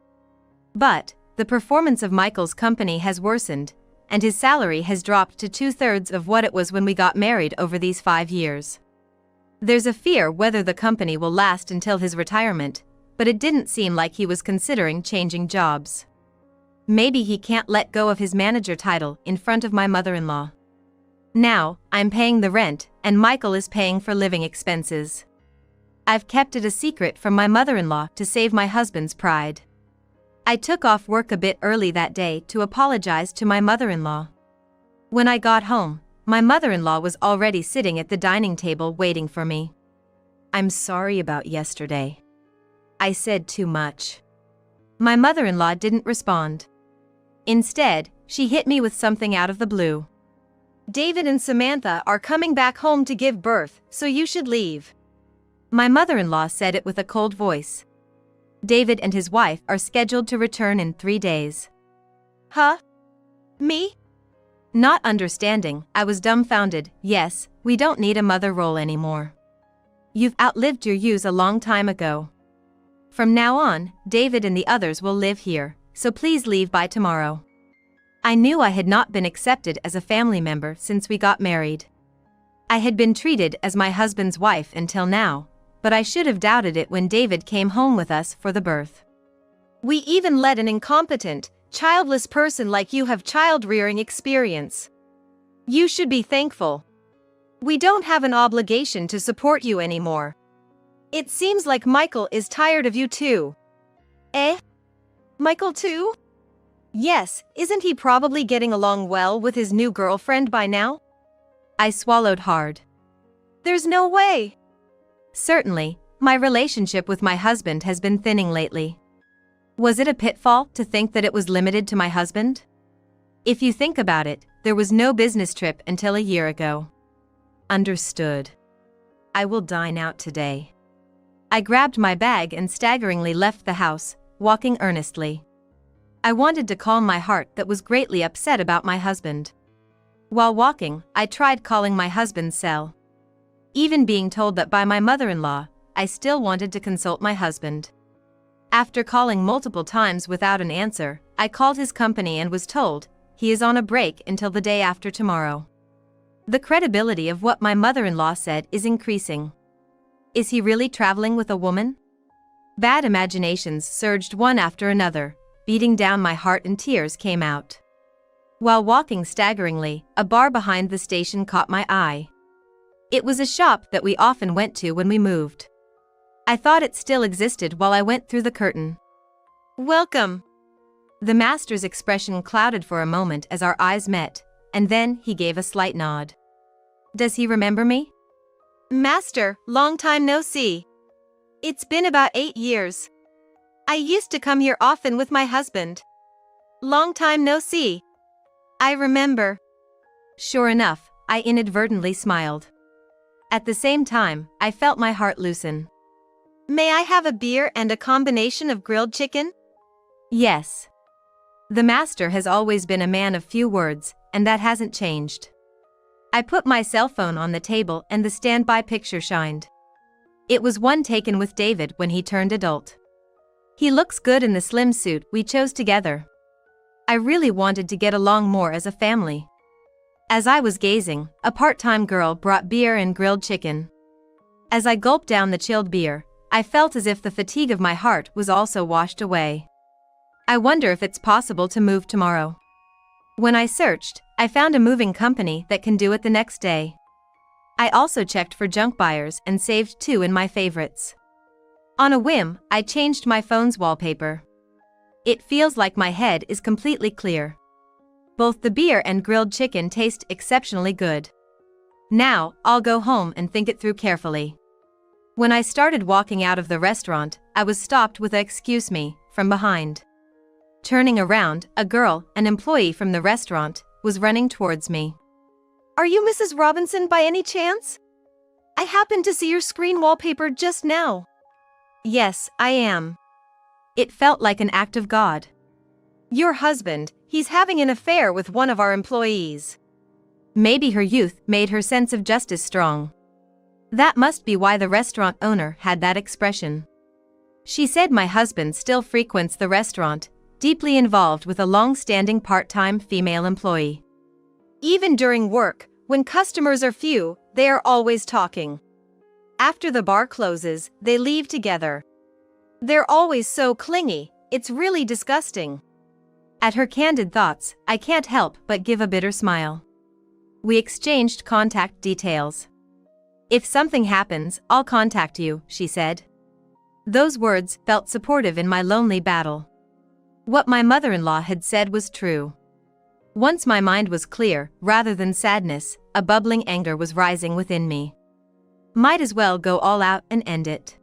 But the performance of Michael's company has worsened, and his salary has dropped to 2/3 of what it was when we got married over these 5 years. There's a fear whether the company will last until his retirement, but it didn't seem like he was considering changing jobs. Maybe he can't let go of his manager title in front of my mother-in-law. Now, I'm paying the rent, and Michael is paying for living expenses. I've kept it a secret from my mother-in-law to save my husband's pride. I took off work a bit early that day to apologize to my mother-in-law. When I got home, my mother-in-law was already sitting at the dining table waiting for me. "I'm sorry about yesterday. I said too much." My mother-in-law didn't respond. Instead, she hit me with something out of the blue.
"David and Samantha are coming back home to give birth, so you should leave."
My mother-in-law said it with a cold voice. David and his wife are scheduled to return in 3 days.
Huh? Me?
Not understanding, I was dumbfounded. Yes, we don't need a mother role anymore. You've outlived your use a long time ago. From now on, David and the others will live here, so please leave by tomorrow. I knew I had not been accepted as a family member since we got married. I had been treated as my husband's wife until now, but I should have doubted it when David came home with us for the birth.
"We even let an incompetent, childless person like you have child-rearing experience. You should be thankful. We don't have an obligation to support you anymore. It seems like Michael is tired of you too."
Eh?
Michael too? Yes, isn't he probably getting along well with his new girlfriend by now?
I swallowed hard.
There's no way.
Certainly, my relationship with my husband has been thinning lately. Was it a pitfall to think that it was limited to my husband? If you think about it, there was no business trip until a year ago. Understood. I will dine out today. I grabbed my bag and staggeringly left the house, walking earnestly. I wanted to calm my heart that was greatly upset about my husband. While walking, I tried calling my husband's cell. Even being told that by my mother-in-law, I still wanted to consult my husband. After calling multiple times without an answer, I called his company and was told, he is on a break until the day after tomorrow. The credibility of what my mother-in-law said is increasing. Is he really traveling with a woman? Bad imaginations surged one after another, beating down my heart and tears came out. While walking staggeringly, a bar behind the station caught my eye. It was a shop that we often went to when we moved. I thought it still existed while I went through the curtain.
"Welcome."
The master's expression clouded for a moment as our eyes met, and then he gave a slight nod. Does he remember me?
"Master, long time no see. It's been about 8 years. I used to come here often with my husband. Long time no see. I remember."
Sure enough, I inadvertently smiled. At the same time, I felt my heart loosen.
"May I have a beer and a combination of grilled chicken?"
Yes. The master has always been a man of few words, and that hasn't changed. I put my cell phone on the table and the standby picture shined. It was one taken with David when he turned adult. He looks good in the slim suit we chose together. I really wanted to get along more as a family. As I was gazing, a part-time girl brought beer and grilled chicken. As I gulped down the chilled beer, I felt as if the fatigue of my heart was also washed away. I wonder if it's possible to move tomorrow. When I searched, I found a moving company that can do it the next day. I also checked for junk buyers and saved 2 in my favorites. On a whim, I changed my phone's wallpaper. It feels like my head is completely clear. Both the beer and grilled chicken taste exceptionally good. Now, I'll go home and think it through carefully. When I started walking out of the restaurant, I was stopped with a "excuse me" from behind. Turning around, a girl, an employee from the restaurant, was running towards me.
"Are you Mrs. Robinson by any chance? I happened to see your screen wallpaper just now."
Yes, I am. It felt like an act of God.
"Your husband, He's having an affair with one of our employees.
Maybe her youth made her sense of justice strong. That must be why the restaurant owner had that expression. She said my husband still frequents the restaurant, deeply involved with a long-standing part-time female employee.
Even during work, when customers are few, they are always talking. After the bar closes, they leave together. They're always so clingy, it's really disgusting.
At her candid thoughts, I can't help but give a bitter smile. We exchanged contact details. If something happens, I'll contact you, she said. Those words felt supportive in my lonely battle. What my mother-in-law had said was true. Once my mind was clear, rather than sadness, a bubbling anger was rising within me. Might as well go all out and end it.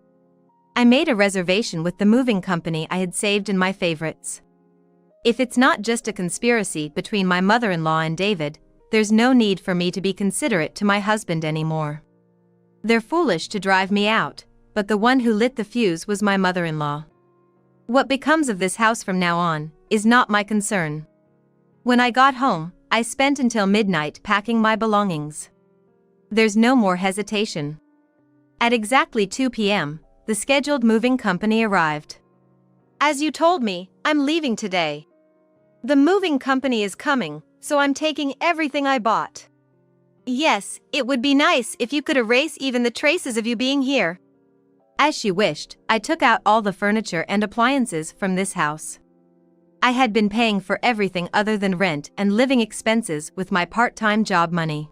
I made a reservation with the moving company I had saved in my favorites. If it's not just a conspiracy between my mother-in-law and David, there's no need for me to be considerate to my husband anymore. They're foolish to drive me out, but the one who lit the fuse was my mother-in-law. What becomes of this house from now on is not my concern. When I got home, I spent until midnight packing my belongings. There's no more hesitation. At exactly 2 p.m., the scheduled moving company arrived.
As you told me, I'm leaving today. The moving company is coming, so I'm taking everything I bought. Yes, it would be nice if you could erase even the traces of you being here.
As she wished, I took out all the furniture and appliances from this house. I had been paying for everything other than rent and living expenses with my part-time job money.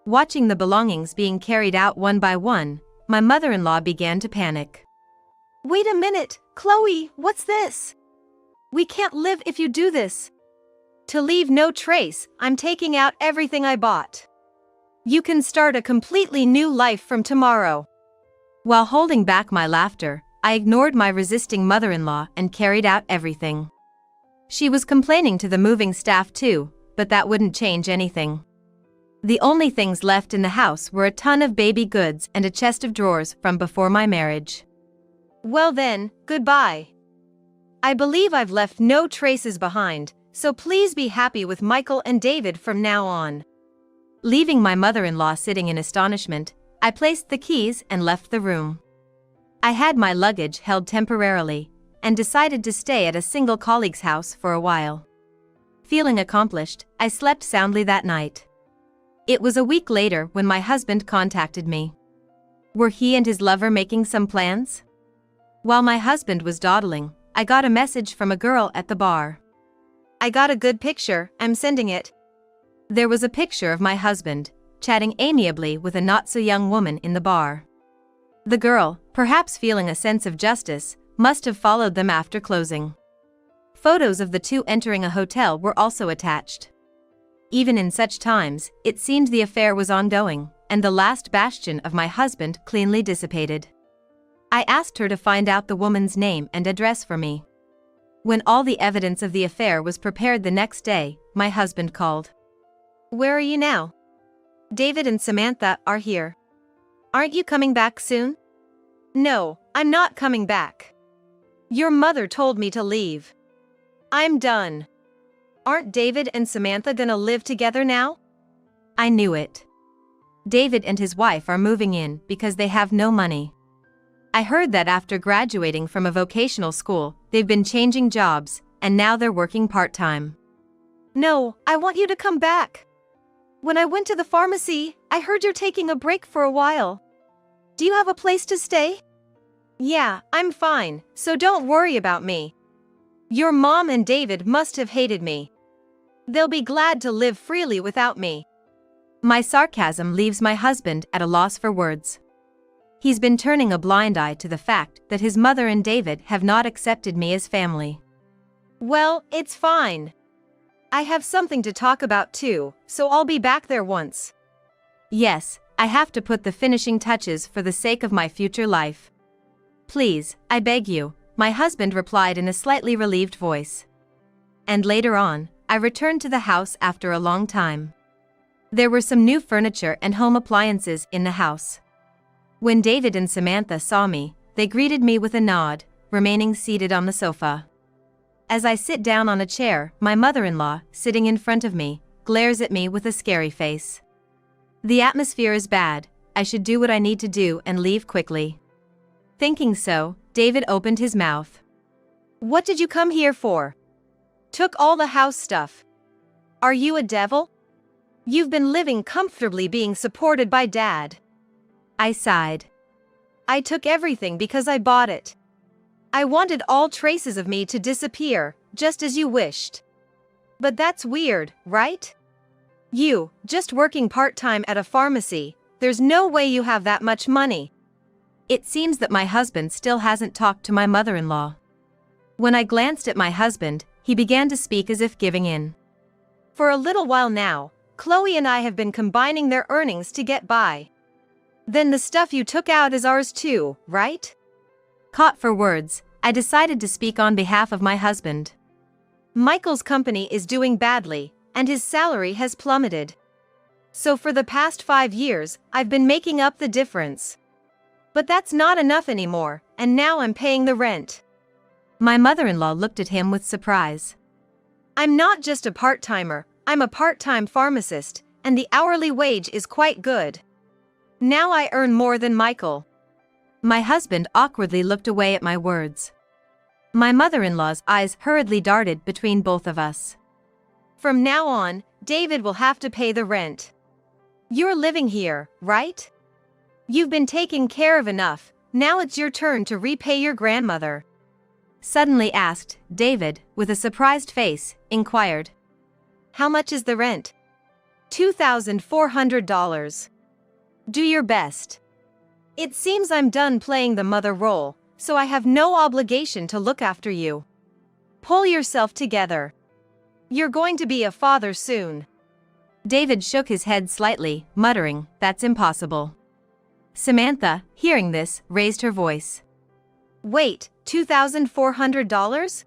Watching the belongings being carried out one by one, my mother-in-law began to panic.
Wait a minute, Chloe, what's this? We can't live if you do this. To leave no trace, I'm taking out everything I bought. You can start a completely new life from tomorrow.
While holding back my laughter, I ignored my resisting mother-in-law and carried out everything. She was complaining to the moving staff too, but that wouldn't change anything. The only things left in the house were a ton of baby goods and a chest of drawers from before my marriage.
Well then, goodbye. I believe I've left no traces behind, so please be happy with Michael and David from now on.
Leaving my mother-in-law sitting in astonishment, I placed the keys and left the room. I had my luggage held temporarily, and decided to stay at a single colleague's house for a while. Feeling accomplished, I slept soundly that night. It was a week later when my husband contacted me. Were he and his lover making some plans? While my husband was dawdling, I got a message from a girl at the bar.
I got a good picture, I'm sending it.
There was a picture of my husband, chatting amiably with a not-so-young woman in the bar. The girl, perhaps feeling a sense of justice, must have followed them after closing. Photos of the two entering a hotel were also attached. Even in such times, it seemed the affair was ongoing, and the last bastion of my husband cleanly dissipated. I asked her to find out the woman's name and address for me. When all the evidence of the affair was prepared the next day, my husband called.
Where are you now? David and Samantha are here. Aren't you coming back soon? No, I'm not coming back. Your mother told me to leave. I'm done. Aren't David and Samantha gonna live together now?
I knew it. David and his wife are moving in because they have no money. I heard that after graduating from a vocational school, they've been changing jobs, and now they're working part-time.
No, I want you to come back. When I went to the pharmacy, I heard you're taking a break for a while. Do you have a place to stay? Yeah, I'm fine, so don't worry about me. Your mom and David must have hated me. They'll be glad to live freely without me.
My sarcasm leaves my husband at a loss for words. He's been turning a blind eye to the fact that his mother and David have not accepted me as family.
Well, it's fine. I have something to talk about too, so I'll be back there once.
Yes, I have to put the finishing touches for the sake of my future life. Please, I beg you, my husband replied in a slightly relieved voice. And later on, I returned to the house after a long time. There were some new furniture and home appliances in the house. When David and Samantha saw me, they greeted me with a nod, remaining seated on the sofa. As I sit down on a chair, my mother-in-law, sitting in front of me, glares at me with a scary face. The atmosphere is bad. I should do what I need to do and leave quickly. Thinking so, David opened his mouth.
What did you come here for? Took all the house stuff. Are you a devil? You've been living comfortably being supported by Dad.
I sighed.
I took everything because I bought it. I wanted all traces of me to disappear, just as you wished. But that's weird, right? You, just working part-time at a pharmacy, there's no way you have that much money.
It seems that my husband still hasn't talked to my mother-in-law. When I glanced at my husband, he began to speak as if giving in.
For a little while now, Chloe and I have been combining their earnings to get by. Then the stuff you took out is ours too, right?
Caught for words, I decided to speak on behalf of my husband.
Michael's company is doing badly, and his salary has plummeted. So for the past 5 years, I've been making up the difference. But that's not enough anymore, and now I'm paying the rent.
My mother-in-law looked at him with surprise.
I'm not just a part-timer, I'm a part-time pharmacist, and the hourly wage is quite good. Now I earn more than Michael.
My husband awkwardly looked away at my words. My mother-in-law's eyes hurriedly darted between both of us.
From now on, David will have to pay the rent. You're living here, right? You've been taken care of enough, now it's your turn to repay your grandmother.
Suddenly asked, David, with a surprised face, inquired.
How much is the rent? $2,400. Do your best. It seems I'm done playing the mother role, so I have no obligation to look after you. Pull yourself together. You're going to be a father soon.
David shook his head slightly, muttering, That's impossible. Samantha, hearing this, raised her voice.
Wait, $2,400?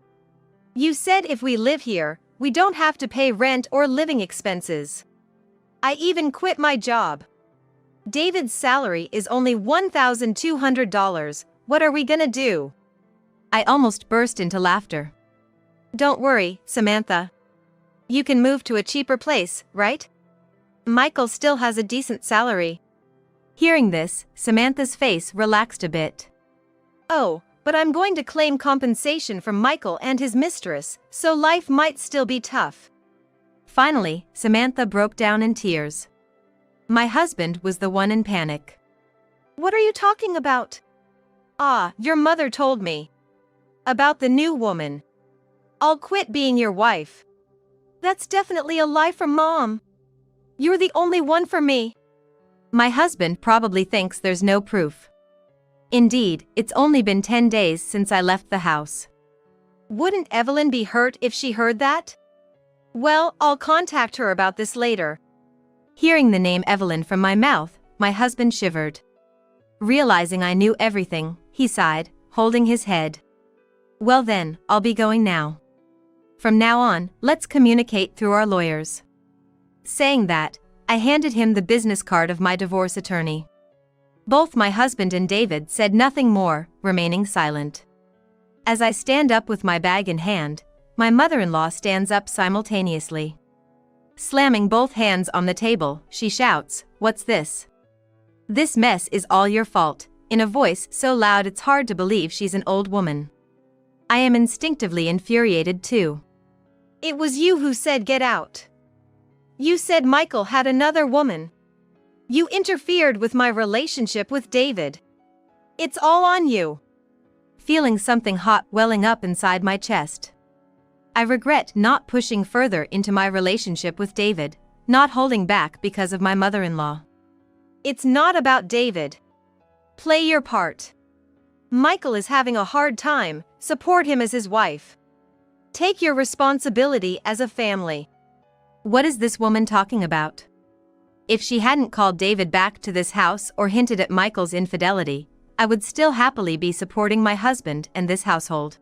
You said if we live here, we don't have to pay rent or living expenses. I even quit my job. David's salary is only $1,200. What are we gonna do?
I almost burst into laughter.
Don't worry, Samantha. You can move to a cheaper place, right? Michael still has a decent salary.
Hearing this, Samantha's face relaxed a bit.
Oh, but I'm going to claim compensation from Michael and his mistress, so life might still be tough.
Finally, Samantha broke down in tears. My husband was the one in panic.
What are you talking about? Ah, your mother told me. About the new woman. I'll quit being your wife. That's definitely a lie from Mom. You're the only one for me.
My husband probably thinks there's no proof. Indeed, it's only been 10 days since I left the house.
Wouldn't Evelyn be hurt if she heard that? Well, I'll contact her about this later.
Hearing the name Evelyn from my mouth, my husband shivered. Realizing I knew everything, he sighed, holding his head. Well then, I'll be going now. From now on, let's communicate through our lawyers. Saying that, I handed him the business card of my divorce attorney. Both my husband and David said nothing more, remaining silent. As I stand up with my bag in hand, my mother-in-law stands up simultaneously. Slamming both hands on the table, she shouts, What's this? This mess is all your fault, in a voice so loud it's hard to believe she's an old woman. I am instinctively infuriated too.
It was you who said get out. You said Michael had another woman. You interfered with my relationship with David. It's all on you.
Feeling something hot welling up inside my chest. I regret not pushing further into my relationship with David, not holding back because of my mother-in-law.
It's not about David. Play your part. Michael is having a hard time, support him as his wife. Take your responsibility as a family.
What is this woman talking about? If she hadn't called David back to this house or hinted at Michael's infidelity, I would still happily be supporting my husband and this household.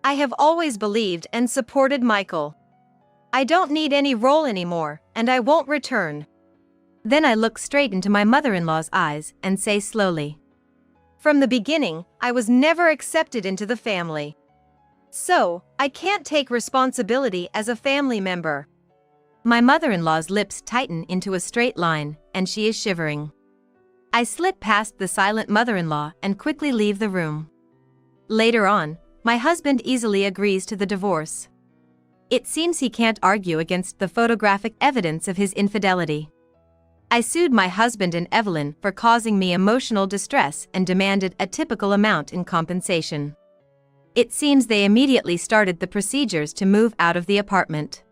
I have always believed and supported Michael. I don't need any role anymore, and I won't return.
Then I look straight into my mother-in-law's eyes and say slowly.
From the beginning, I was never accepted into the family.
So, I can't take responsibility as a family member. My mother-in-law's lips tighten into a straight line, and she is shivering. I slip past the silent mother-in-law and quickly leave the room. Later on, my husband easily agrees to the divorce. It seems he can't argue against the photographic evidence of his infidelity. I sued my husband and Evelyn for causing me emotional distress and demanded a typical amount in compensation. It seems they immediately started the procedures to move out of the apartment.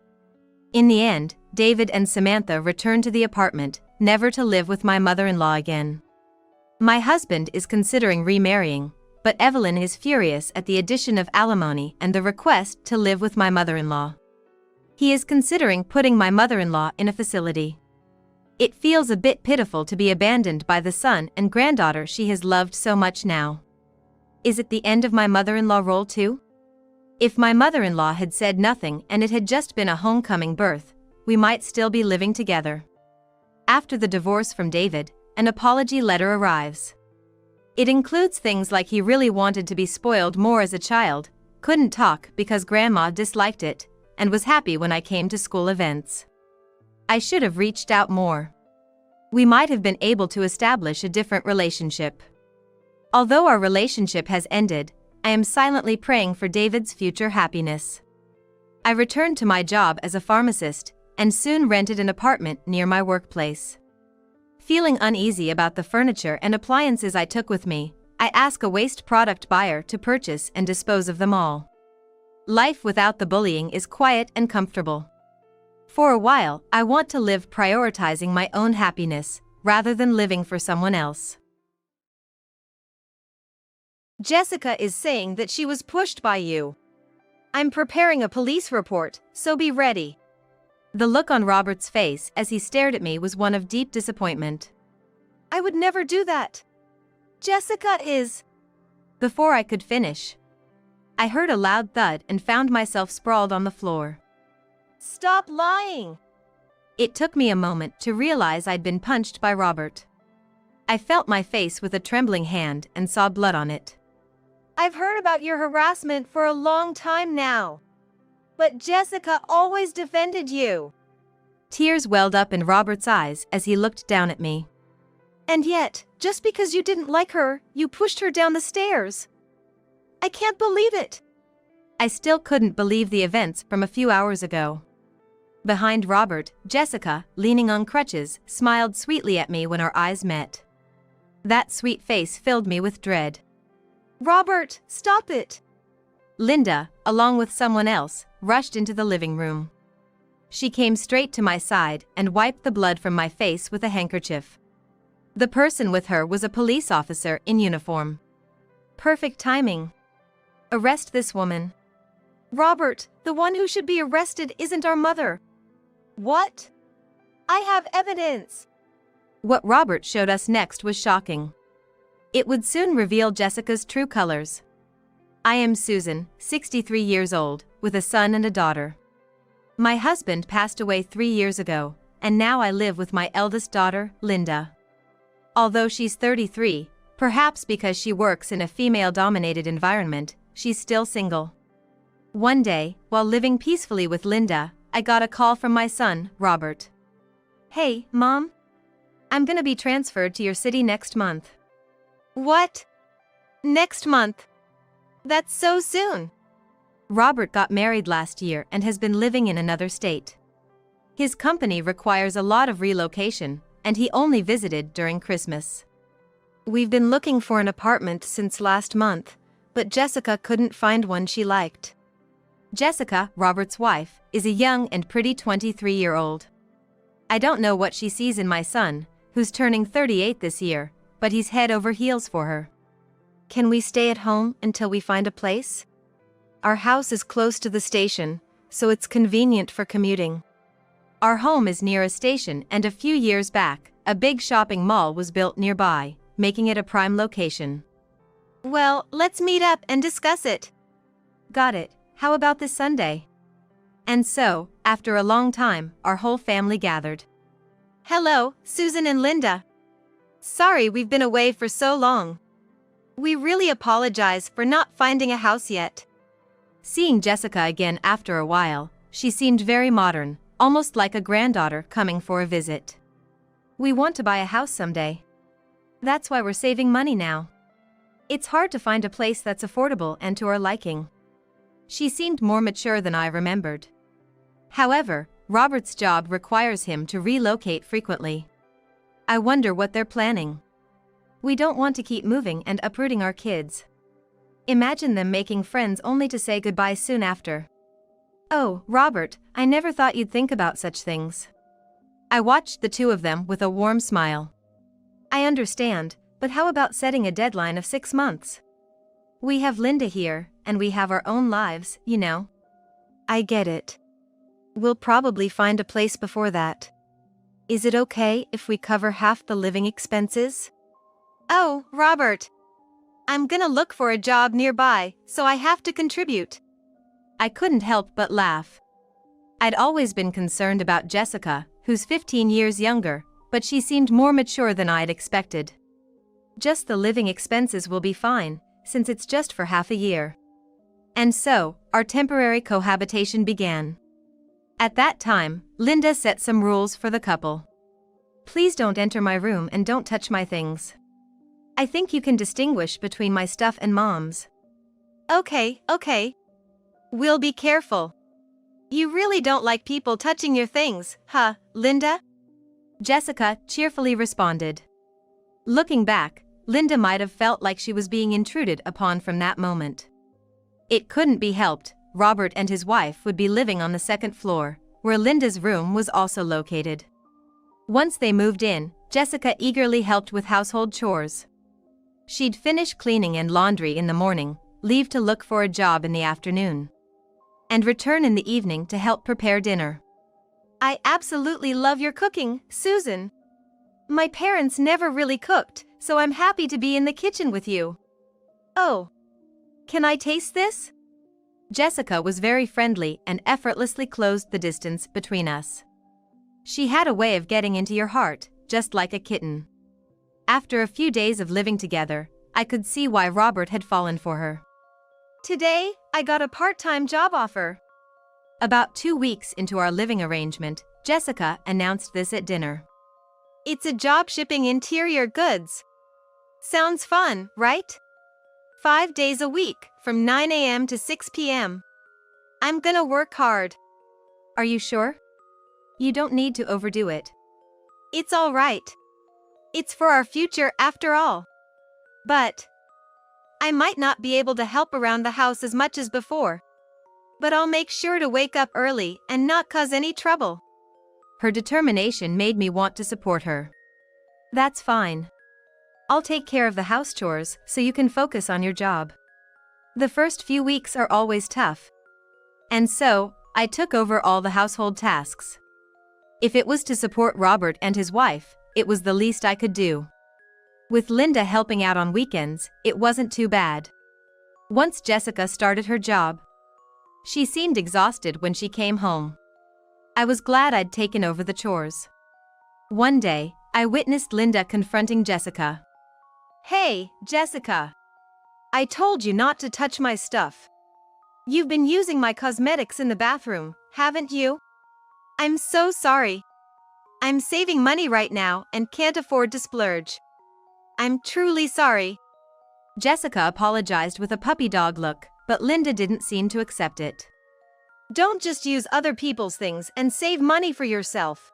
In the end, David and Samantha returned to the apartment, never to live with my mother-in-law again. My husband is considering remarrying, but Evelyn is furious at the addition of alimony and the request to live with my mother-in-law. He is considering putting my mother-in-law in a facility. It feels a bit pitiful to be abandoned by the son and granddaughter she has loved so much now. Is it the end of my mother-in-law role too? If my mother-in-law had said nothing and it had just been a homecoming birth, we might still be living together. After the divorce from David, an apology letter arrives. It includes things like he really wanted to be spoiled more as a child, couldn't talk because grandma disliked it, and was happy when I came to school events. I should have reached out more. We might have been able to establish a different relationship. Although our relationship has ended, I am silently praying for David's future happiness. I returned to my job as a pharmacist, and soon rented an apartment near my workplace. Feeling uneasy about the furniture and appliances I took with me, I ask a waste product buyer to purchase and dispose of them all. Life without the bullying is quiet and comfortable. For a while, I want to live prioritizing my own happiness, rather than living for someone else. Jessica is saying that she was pushed by you. I'm preparing a police report, so be ready. The look on Robert's face as he stared at me was one of deep disappointment. I would never do that. Jessica is... Before I could finish, I heard a loud thud and found myself sprawled on the floor. Stop lying! It took me a moment to realize I'd been punched by Robert. I felt my face with a trembling hand and saw blood on it. I've heard about your harassment for a long time now. But Jessica always defended you. Tears welled up in Robert's eyes as he looked down at me. And yet, just because you didn't like her, you pushed her down the stairs. I can't believe it. I still couldn't believe the events from a few hours ago. Behind Robert, Jessica, leaning on crutches, smiled sweetly at me when our eyes met. That sweet face filled me with dread. Robert, stop it! Linda, along with someone else, rushed into the living room. She came straight to my side and wiped the blood from my face with a handkerchief. The person with her was a police officer in uniform. Perfect timing. Arrest this woman. Robert, the one who should be arrested isn't our mother. What? I have evidence. What Robert showed us next was shocking. It would soon reveal Jessica's true colors. I am Susan, 63 years old, with a son and a daughter. My husband passed away 3 years ago, and now I live with my eldest daughter, Linda. Although she's 33, perhaps because she works in a female-dominated environment, she's still single. One day, while living peacefully with Linda, I got a call from my son, Robert. Hey, Mom? I'm gonna be transferred to your city next month. What? Next month? That's so soon. Robert got married last year and has been living in another state. His company requires a lot of relocation, and he only visited during Christmas. We've been looking for an apartment since last month, but Jessica couldn't find one she liked. Jessica, Robert's wife, is a young and pretty 23-year-old. I don't know what she sees in my son, who's turning 38 this year, but he's head over heels for her. Can we stay at home until we find a place? Our house is close to the station, so it's convenient for commuting. Our home is near a station, and a few years back, a big shopping mall was built nearby, making it a prime location. Well, let's meet up and discuss it. Got it. How about this Sunday? And so, after a long time, our whole family gathered. Hello, Susan and Linda. Sorry we've been away for so long. We really apologize for not finding a house yet. Seeing Jessica again after a while, she seemed very modern, almost like a granddaughter coming for a visit. We want to buy a house someday. That's why we're saving money now. It's hard to find a place that's affordable and to our liking. She seemed more mature than I remembered. However, Robert's job requires him to relocate frequently. I wonder what they're planning. We don't want to keep moving and uprooting our kids. Imagine them making friends only to say goodbye soon after. Oh, Robert, I never thought you'd think about such things. I watched the two of them with a warm smile. I understand, but how about setting a deadline of 6 months? We have Linda here, and we have our own lives, you know.
I get it. We'll probably find a place before that. Is it okay if we cover half the living expenses?
Oh, Robert. I'm gonna look for a job nearby, so I have to contribute. I couldn't help but laugh. I'd always been concerned about Jessica, who's 15 years younger, but she seemed more mature than I'd expected. Just the living expenses will be fine, since it's just for half a year. And so, our temporary cohabitation began. At that time, Linda set some rules for the couple. Please don't enter my room and don't touch my things. I think you can distinguish between my stuff and Mom's. Okay. We'll be careful. You really don't like people touching your things, huh, Linda? Jessica cheerfully responded. Looking back, Linda might have felt like she was being intruded upon from that moment. It couldn't be helped, Robert and his wife would be living on the second floor, where Linda's room was also located. Once they moved in, Jessica eagerly helped with household chores. She'd finish cleaning and laundry in the morning, leave to look for a job in the afternoon, and return in the evening to help prepare dinner. I absolutely love your cooking, Susan. My parents never really cooked, so I'm happy to be in the kitchen with you. Oh. Can I taste this? Jessica was very friendly and effortlessly closed the distance between us. She had a way of getting into your heart, just like a kitten. After a few days of living together, I could see why Robert had fallen for her. Today, I got a part-time job offer. About 2 weeks into our living arrangement, Jessica announced this at dinner. It's a job shipping interior goods. Sounds fun, right? 5 days a week, from 9 a.m. to 6 p.m. I'm gonna work hard. Are you sure? You don't need to overdo it. It's all right. It's for our future after all. But I might not be able to help around the house as much as before. But I'll make sure to wake up early and not cause any trouble. Her determination made me want to support her. That's fine. I'll take care of the house chores so you can focus on your job. The first few weeks are always tough. And so, I took over all the household tasks. If it was to support Robert and his wife, it was the least I could do. With Linda helping out on weekends, it wasn't too bad. Once Jessica started her job, she seemed exhausted when she came home. I was glad I'd taken over the chores. One day, I witnessed Linda confronting Jessica. Hey, Jessica. I told you not to touch my stuff. You've been using my cosmetics in the bathroom, haven't you? I'm so sorry. I'm saving money right now and can't afford to splurge. I'm truly sorry. Jessica apologized with a puppy dog look, but Linda didn't seem to accept it. Don't just use other people's things and save money for yourself.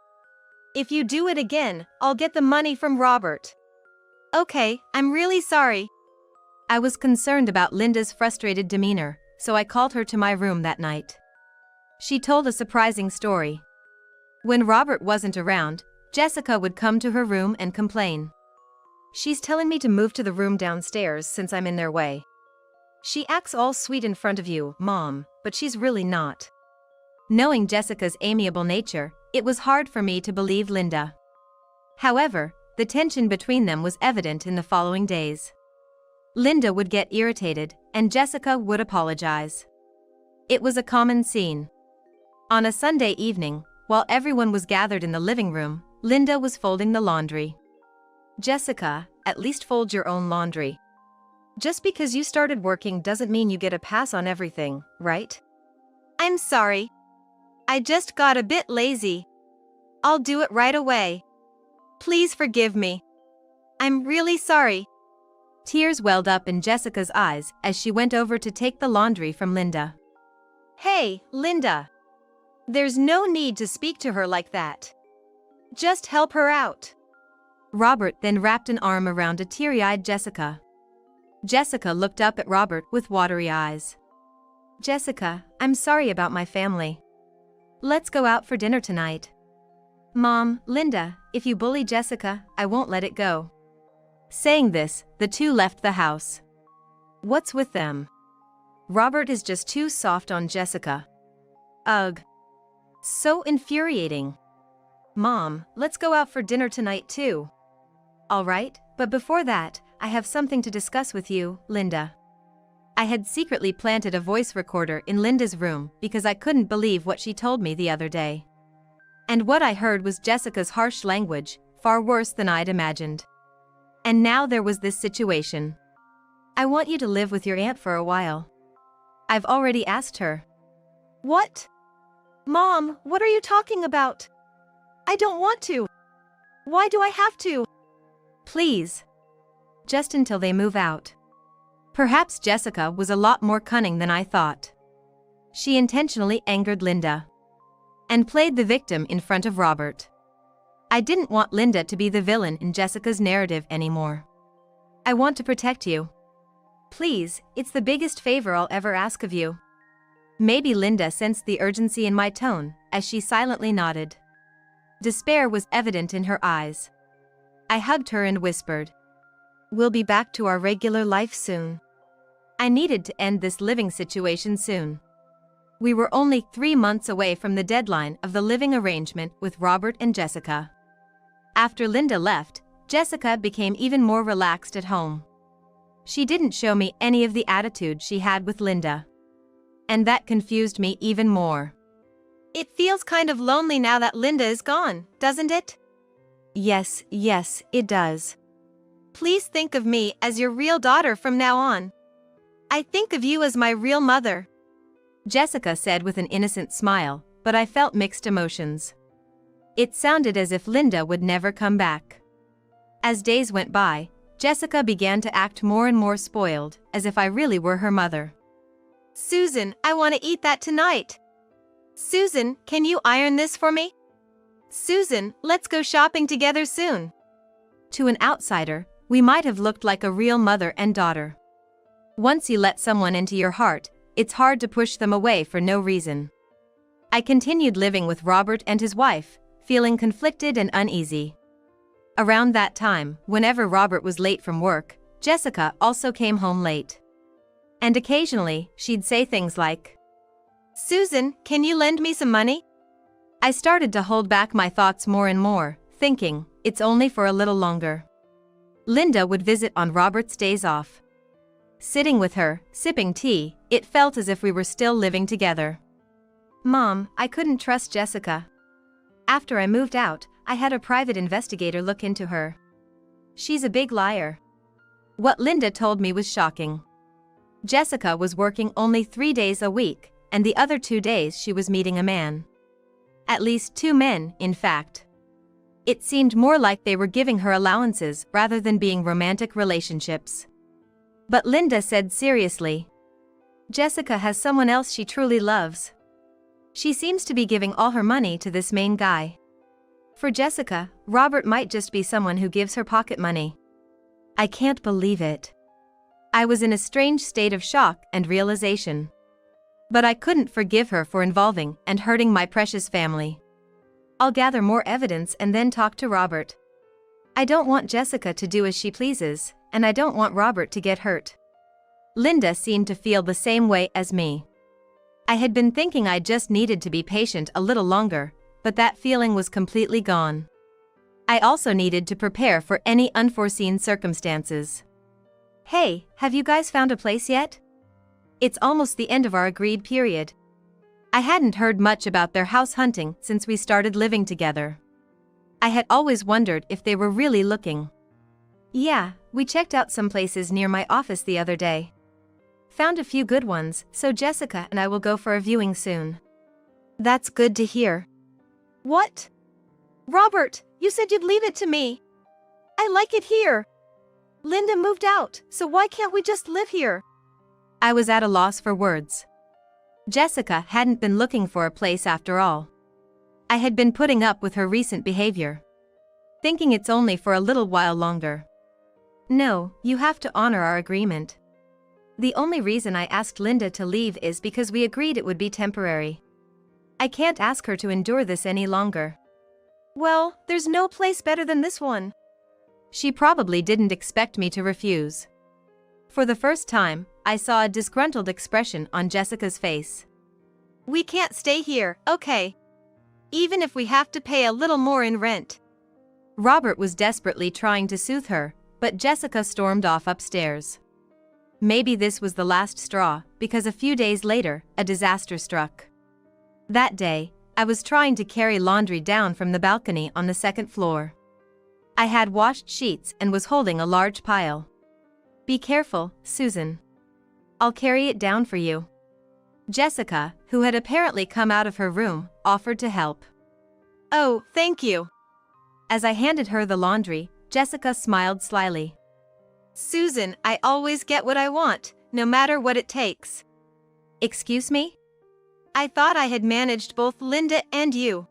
If you do it again, I'll get the money from Robert. Okay, I'm really sorry. I was concerned about Linda's frustrated demeanor, so I called her to my room that night. She told a surprising story. When Robert wasn't around, Jessica would come to her room and complain. She's telling me to move to the room downstairs since I'm in their way. She acts all sweet in front of you, Mom, but she's really not. Knowing Jessica's amiable nature, it was hard for me to believe Linda. However, the tension between them was evident in the following days. Linda would get irritated, and Jessica would apologize. It was a common scene. On a Sunday evening, while everyone was gathered in the living room, Linda was folding the laundry. Jessica, at least fold your own laundry.
Just because you started working doesn't mean you get a pass on everything, right?
I'm sorry. I just got a bit lazy. I'll do it right away. Please forgive me. I'm really sorry.
Tears welled up in Jessica's eyes as she went over to take the laundry from Linda.
Hey, Linda. There's no need to speak to her like that. Just help her out.
Robert then wrapped an arm around a teary-eyed Jessica. Jessica looked up at Robert with watery eyes. Jessica, I'm sorry about my family. Let's go out for dinner tonight. Mom, Linda, if you bully Jessica, I won't let it go. Saying this, the two left the house. What's with them? Robert is just too soft on Jessica. Ugh. So infuriating. Mom, let's go out for dinner tonight too. All right, but before that, I have something to discuss with you, Linda. I had secretly planted a voice recorder in Linda's room because I couldn't believe what she told me the other day. And what I heard was Jessica's harsh language, far worse than I'd imagined. And now there was this situation. I want you to live with your aunt for a while. I've already asked her.
What? Mom, what are you talking about? I don't want to. Why do I have to?
Please. Just until they move out. Perhaps Jessica was a lot more cunning than I thought. She intentionally angered Linda and played the victim in front of Robert. I didn't want Linda to be the villain in Jessica's narrative anymore. I want to protect you. Please, it's the biggest favor I'll ever ask of you. Maybe Linda sensed the urgency in my tone as she silently nodded. Despair was evident in her eyes. I hugged her and whispered, "We'll be back to our regular life soon." I needed to end this living situation soon. We were only 3 months away from the deadline of the living arrangement with Robert and Jessica. After Linda left, Jessica became even more relaxed at home. She didn't show me any of the attitude she had with Linda. And that confused me even more.
It feels kind of lonely now that Linda is gone, doesn't it?
Yes, it does.
Please think of me as your real daughter from now on. I think of you as my real mother.
Jessica said with an innocent smile, but I felt mixed emotions. It sounded as if Linda would never come back. As days went by, Jessica began to act more and more spoiled, as if I really were her mother.
Susan, I want to eat that tonight. Susan, can you iron this for me? Susan, let's go shopping together soon.
To an outsider, we might have looked like a real mother and daughter. Once you let someone into your heart, it's hard to push them away for no reason. I continued living with Robert and his wife, feeling conflicted and uneasy. Around that time, whenever Robert was late from work, Jessica also came home late. And occasionally, she'd say things like,
"Susan, can you lend me some money?"
I started to hold back my thoughts more and more, thinking, it's only for a little longer. Linda would visit on Robert's days off. Sitting with her, sipping tea, it felt as if we were still living together. Mom, I couldn't trust Jessica. After I moved out, I had a private investigator look into her. She's a big liar. What Linda told me was shocking. Jessica was working only 3 days a week, and the other 2 days she was meeting a man. At least 2 men, in fact. It seemed more like they were giving her allowances rather than being romantic relationships. But Linda said seriously, "Jessica has someone else she truly loves. She seems to be giving all her money to this main guy. For Jessica, Robert might just be someone who gives her pocket money." I can't believe it. I was in a strange state of shock and realization. But I couldn't forgive her for involving and hurting my precious family. I'll gather more evidence and then talk to Robert. I don't want Jessica to do as she pleases, and I don't want Robert to get hurt. Linda seemed to feel the same way as me. I had been thinking I just needed to be patient a little longer, but that feeling was completely gone. I also needed to prepare for any unforeseen circumstances. Hey, have you guys found a place yet? It's almost the end of our agreed period. I hadn't heard much about their house hunting since we started living together. I had always wondered if they were really looking. Yeah,
We checked out some places near my office the other day. Found a few good ones, so Jessica and I will go for a viewing soon.
That's good to hear.
What? Robert, you said you'd leave it to me. I like it here. Linda moved out, so why can't we just live here? I was at a loss for words. Jessica hadn't been looking for a place after all. I had been putting up with her recent behavior, thinking it's only for a little while longer. No, you have to honor our agreement. The only reason I asked Linda to leave is because we agreed it would be temporary. I can't ask her to endure this any longer. Well, there's no place better than this one. She probably didn't expect me to refuse. For the first time, I saw a disgruntled expression on Jessica's face. We can't stay here, okay? Even if we have to pay a little more in rent. Robert was desperately trying to soothe her, but Jessica stormed off upstairs. Maybe this was the last straw, because a few days later, a disaster struck. That day, I was trying to carry laundry down from the balcony on the second floor. I had washed sheets and was holding a large pile. Be careful, Susan. I'll carry it down for you. Jessica, who had apparently come out of her room, offered to help. Oh, thank you. As I handed her the laundry, Jessica smiled slyly. Susan, I always get what I want, no matter what it takes. Excuse me? I thought I had managed both Linda and you.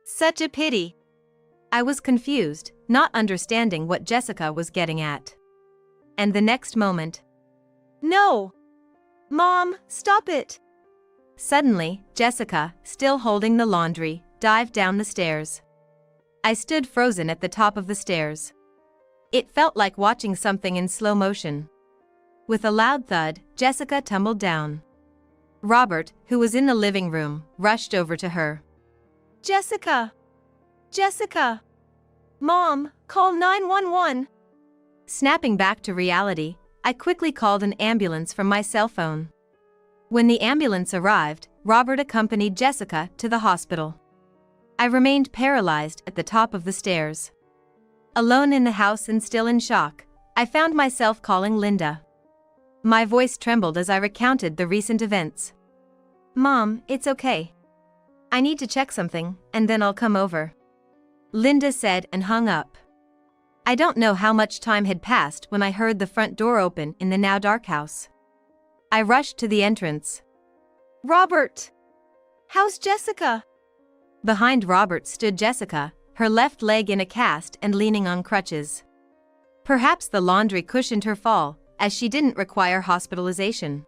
Such a pity. I was confused, not understanding what Jessica was getting at. And the next moment. No! Mom, stop it! Suddenly, Jessica, still holding the laundry, dived down the stairs. I stood frozen at the top of the stairs. It felt like watching something in slow motion. With a loud thud, Jessica tumbled down. Robert, who was in the living room, rushed over to her. Jessica! Jessica! Mom, call 911! Snapping back to reality, I quickly called an ambulance from my cell phone. When the ambulance arrived, Robert accompanied Jessica to the hospital. I remained paralyzed at the top of the stairs. Alone in the house and still in shock, I found myself calling Linda. My voice trembled as I recounted the recent events. Mom, it's okay. I need to check something, and then I'll come over. Linda said and hung up. I don't know how much time had passed when I heard the front door open in the now dark house. I rushed to the entrance. Robert! How's Jessica? Behind Robert stood Jessica, her left leg in a cast and leaning on crutches. Perhaps the laundry cushioned her fall, as she didn't require hospitalization.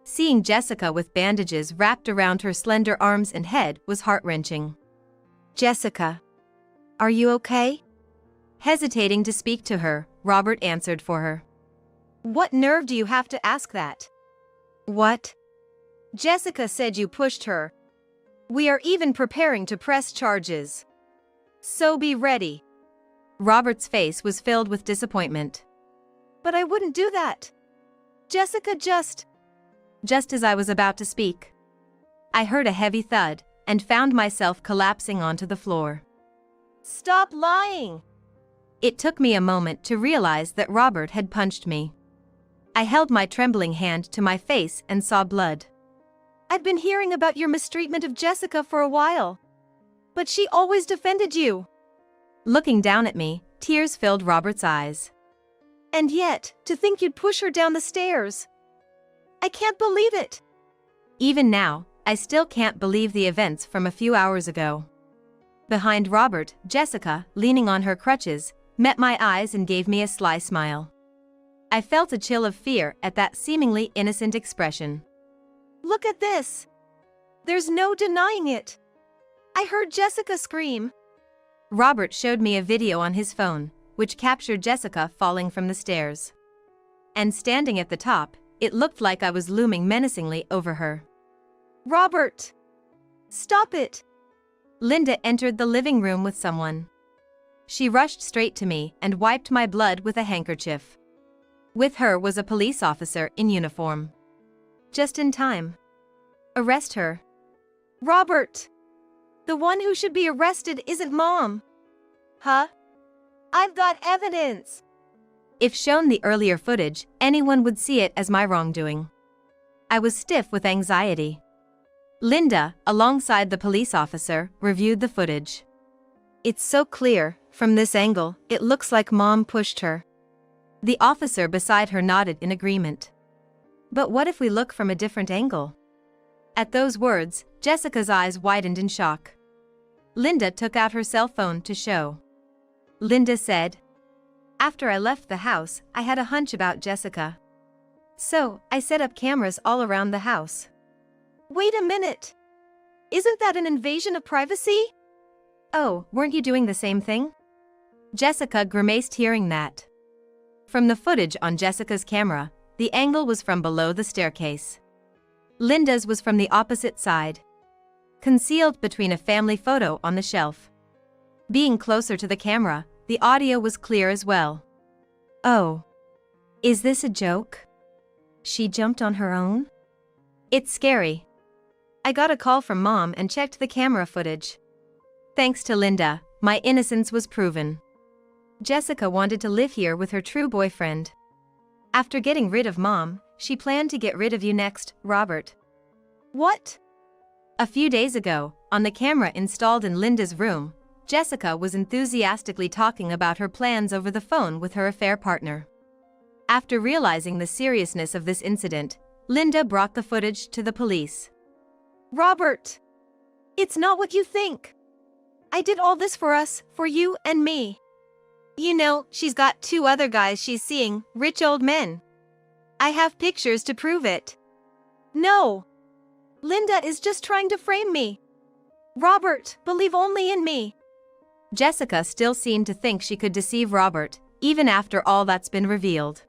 Seeing Jessica with bandages wrapped around her slender arms and head was heart-wrenching. Jessica, are you okay? Hesitating to speak to her, Robert answered for her. What nerve do you have to ask that? What? Jessica said you pushed her. We are even preparing to press charges. So be ready. Robert's face was filled with disappointment. But I wouldn't do that. Jessica just as I was about to speak, I heard a heavy thud and found myself collapsing onto the floor. Stop lying! It took me a moment to realize that Robert had punched me. I held my trembling hand to my face and saw blood. I'd been hearing about your mistreatment of Jessica for a while. But she always defended you. Looking down at me, tears filled Robert's eyes. And yet, to think you'd push her down the stairs. I can't believe it. Even now, I still can't believe the events from a few hours ago. Behind Robert, Jessica, leaning on her crutches, met my eyes and gave me a sly smile. I felt a chill of fear at that seemingly innocent expression. Look at this. There's no denying it. I heard Jessica scream. Robert showed me a video on his phone, which captured Jessica falling from the stairs. And standing at the top, it looked like I was looming menacingly over her. Robert! Stop it! Linda entered the living room with someone. She rushed straight to me and wiped my blood with a handkerchief. With her was a police officer in uniform. Just in time. Arrest her. Robert! The one who should be arrested isn't Mom. Huh? I've got evidence. If shown the earlier footage, anyone would see it as my wrongdoing. I was stiff with anxiety. Linda, alongside the police officer, reviewed the footage.
It's so clear, from this angle, it looks like Mom pushed her.
The officer beside her nodded in agreement. But what if we look from a different angle? At those words, Jessica's eyes widened in shock. Linda took out her cell phone to show. Linda said, "After I left the house, I had a hunch about Jessica. So, I set up cameras all around the house."
Wait a minute! Isn't that an invasion of privacy?
Oh, weren't you doing the same thing? Jessica grimaced hearing that. From the footage on Jessica's camera, the angle was from below the staircase. Linda's was from the opposite side, concealed between a family photo on the shelf. Being closer to the camera, the audio was clear as well.
Oh. Is this a joke? She jumped on her own?
It's scary.
I got a call from Mom and checked the camera footage.
Thanks to Linda, my innocence was proven. Jessica wanted to live here with her true boyfriend. After getting rid of Mom, she planned to get rid of you next, Robert.
What?
A few days ago, on the camera installed in Linda's room, Jessica was enthusiastically talking about her plans over the phone with her affair partner. After realizing the seriousness of this incident, Linda brought the footage to the police.
Robert! It's not what you think. I did all this for us, for you and me. You know, she's got 2 other guys she's seeing, rich old men. I have pictures to prove it. No! Linda is just trying to frame me. Robert, believe only in me.
Jessica still seemed to think she could deceive Robert, even after all that's been revealed.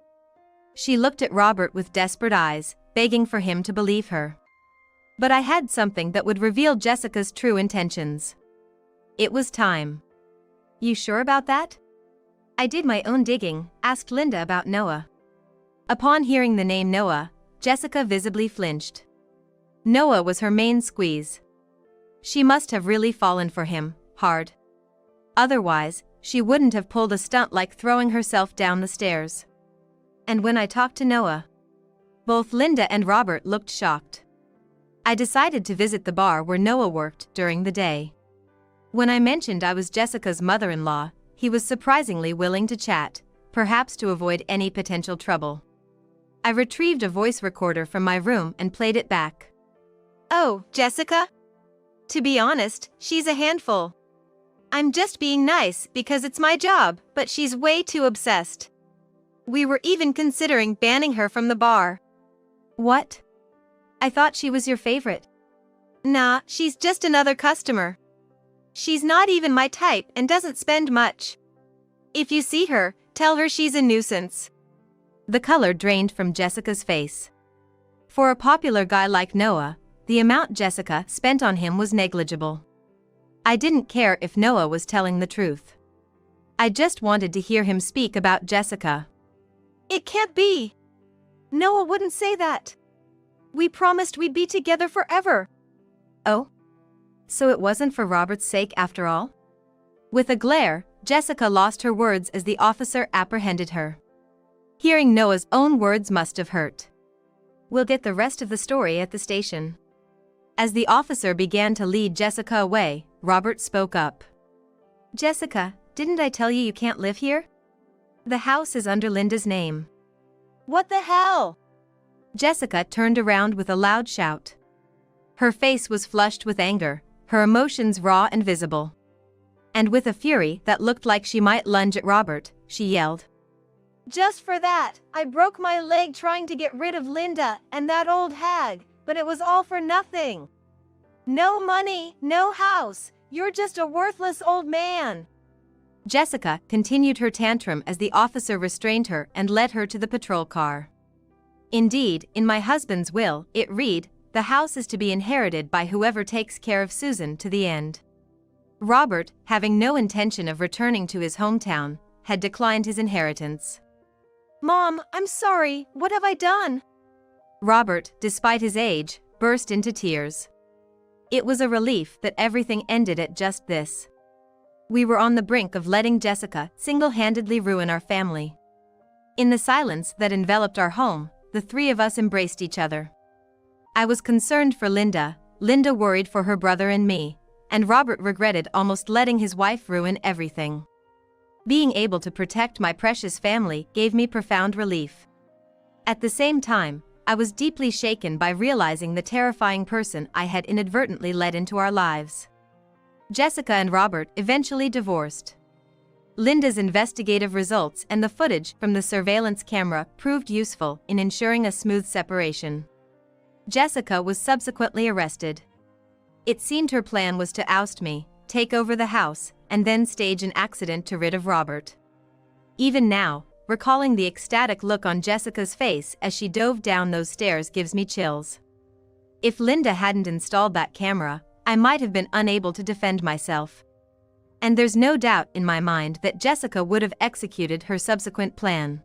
She looked at Robert with desperate eyes, begging for him to believe her. But I had something that would reveal Jessica's true intentions. It was time. You sure about that? I did my own digging, asked Linda about Noah. Upon hearing the name Noah, Jessica visibly flinched. Noah was her main squeeze. She must have really fallen for him, hard. Otherwise, she wouldn't have pulled a stunt like throwing herself down the stairs. And when I talked to Noah, both Linda and Robert looked shocked. I decided to visit the bar where Noah worked during the day. When I mentioned I was Jessica's mother-in-law, he was surprisingly willing to chat, perhaps to avoid any potential trouble. I retrieved a voice recorder from my room and played it back.
Oh, Jessica? To be honest, she's a handful. I'm just being nice because it's my job, but she's way too obsessed. We were even considering banning her from the bar.
What? I thought she was your favorite.
Nah, she's just another customer. She's not even my type and doesn't spend much. If you see her, tell her she's a nuisance.
The color drained from Jessica's face. For a popular guy like Noah, the amount Jessica spent on him was negligible. I didn't care if Noah was telling the truth. I just wanted to hear him speak about Jessica.
It can't be. Noah wouldn't say that. We promised we'd be together forever.
Oh? So it wasn't for Robert's sake after all? With a glare, Jessica lost her words as the officer apprehended her. Hearing Noah's own words must have hurt. We'll get the rest of the story at the station. As the officer began to lead Jessica away, Robert spoke up. Jessica, didn't I tell you can't live here? The house is under Linda's name.
What the hell?
Jessica turned around with a loud shout. Her face was flushed with anger, her emotions raw and visible. And with a fury that looked like she might lunge at Robert, she yelled.
Just for that, I broke my leg trying to get rid of Linda and that old hag, but it was all for nothing. No money, no house, you're just a worthless old man.
Jessica continued her tantrum as the officer restrained her and led her to the patrol car. Indeed, in my husband's will, it read, the house is to be inherited by whoever takes care of Susan to the end. Robert, having no intention of returning to his hometown, had declined his inheritance.
Mom, I'm sorry, what have I done?
Robert, despite his age, burst into tears. It was a relief that everything ended at just this. We were on the brink of letting Jessica single-handedly ruin our family. In the silence that enveloped our home, the three of us embraced each other. I was concerned for Linda, Linda worried for her brother and me, and Robert regretted almost letting his wife ruin everything. Being able to protect my precious family gave me profound relief. At the same time, I was deeply shaken by realizing the terrifying person I had inadvertently let into our lives. Jessica and Robert eventually divorced. Linda's investigative results and the footage from the surveillance camera proved useful in ensuring a smooth separation. Jessica was subsequently arrested. It seemed her plan was to oust me, take over the house, and then stage an accident to rid of Robert. Even now, recalling the ecstatic look on Jessica's face as she dove down those stairs gives me chills. If Linda hadn't installed that camera, I might have been unable to defend myself. And there's no doubt in my mind that Jessica would have executed her subsequent plan.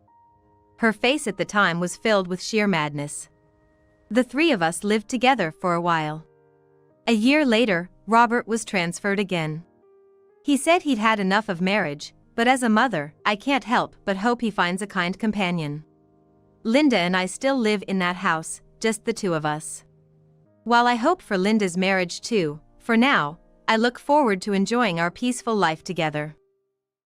Her face at the time was filled with sheer madness. The three of us lived together for a while. A year later, Robert was transferred again. He said he'd had enough of marriage, but as a mother, I can't help but hope he finds a kind companion. Linda and I still live in that house, just the two of us. While I hope for Linda's marriage too, for now, I look forward to enjoying our peaceful life together.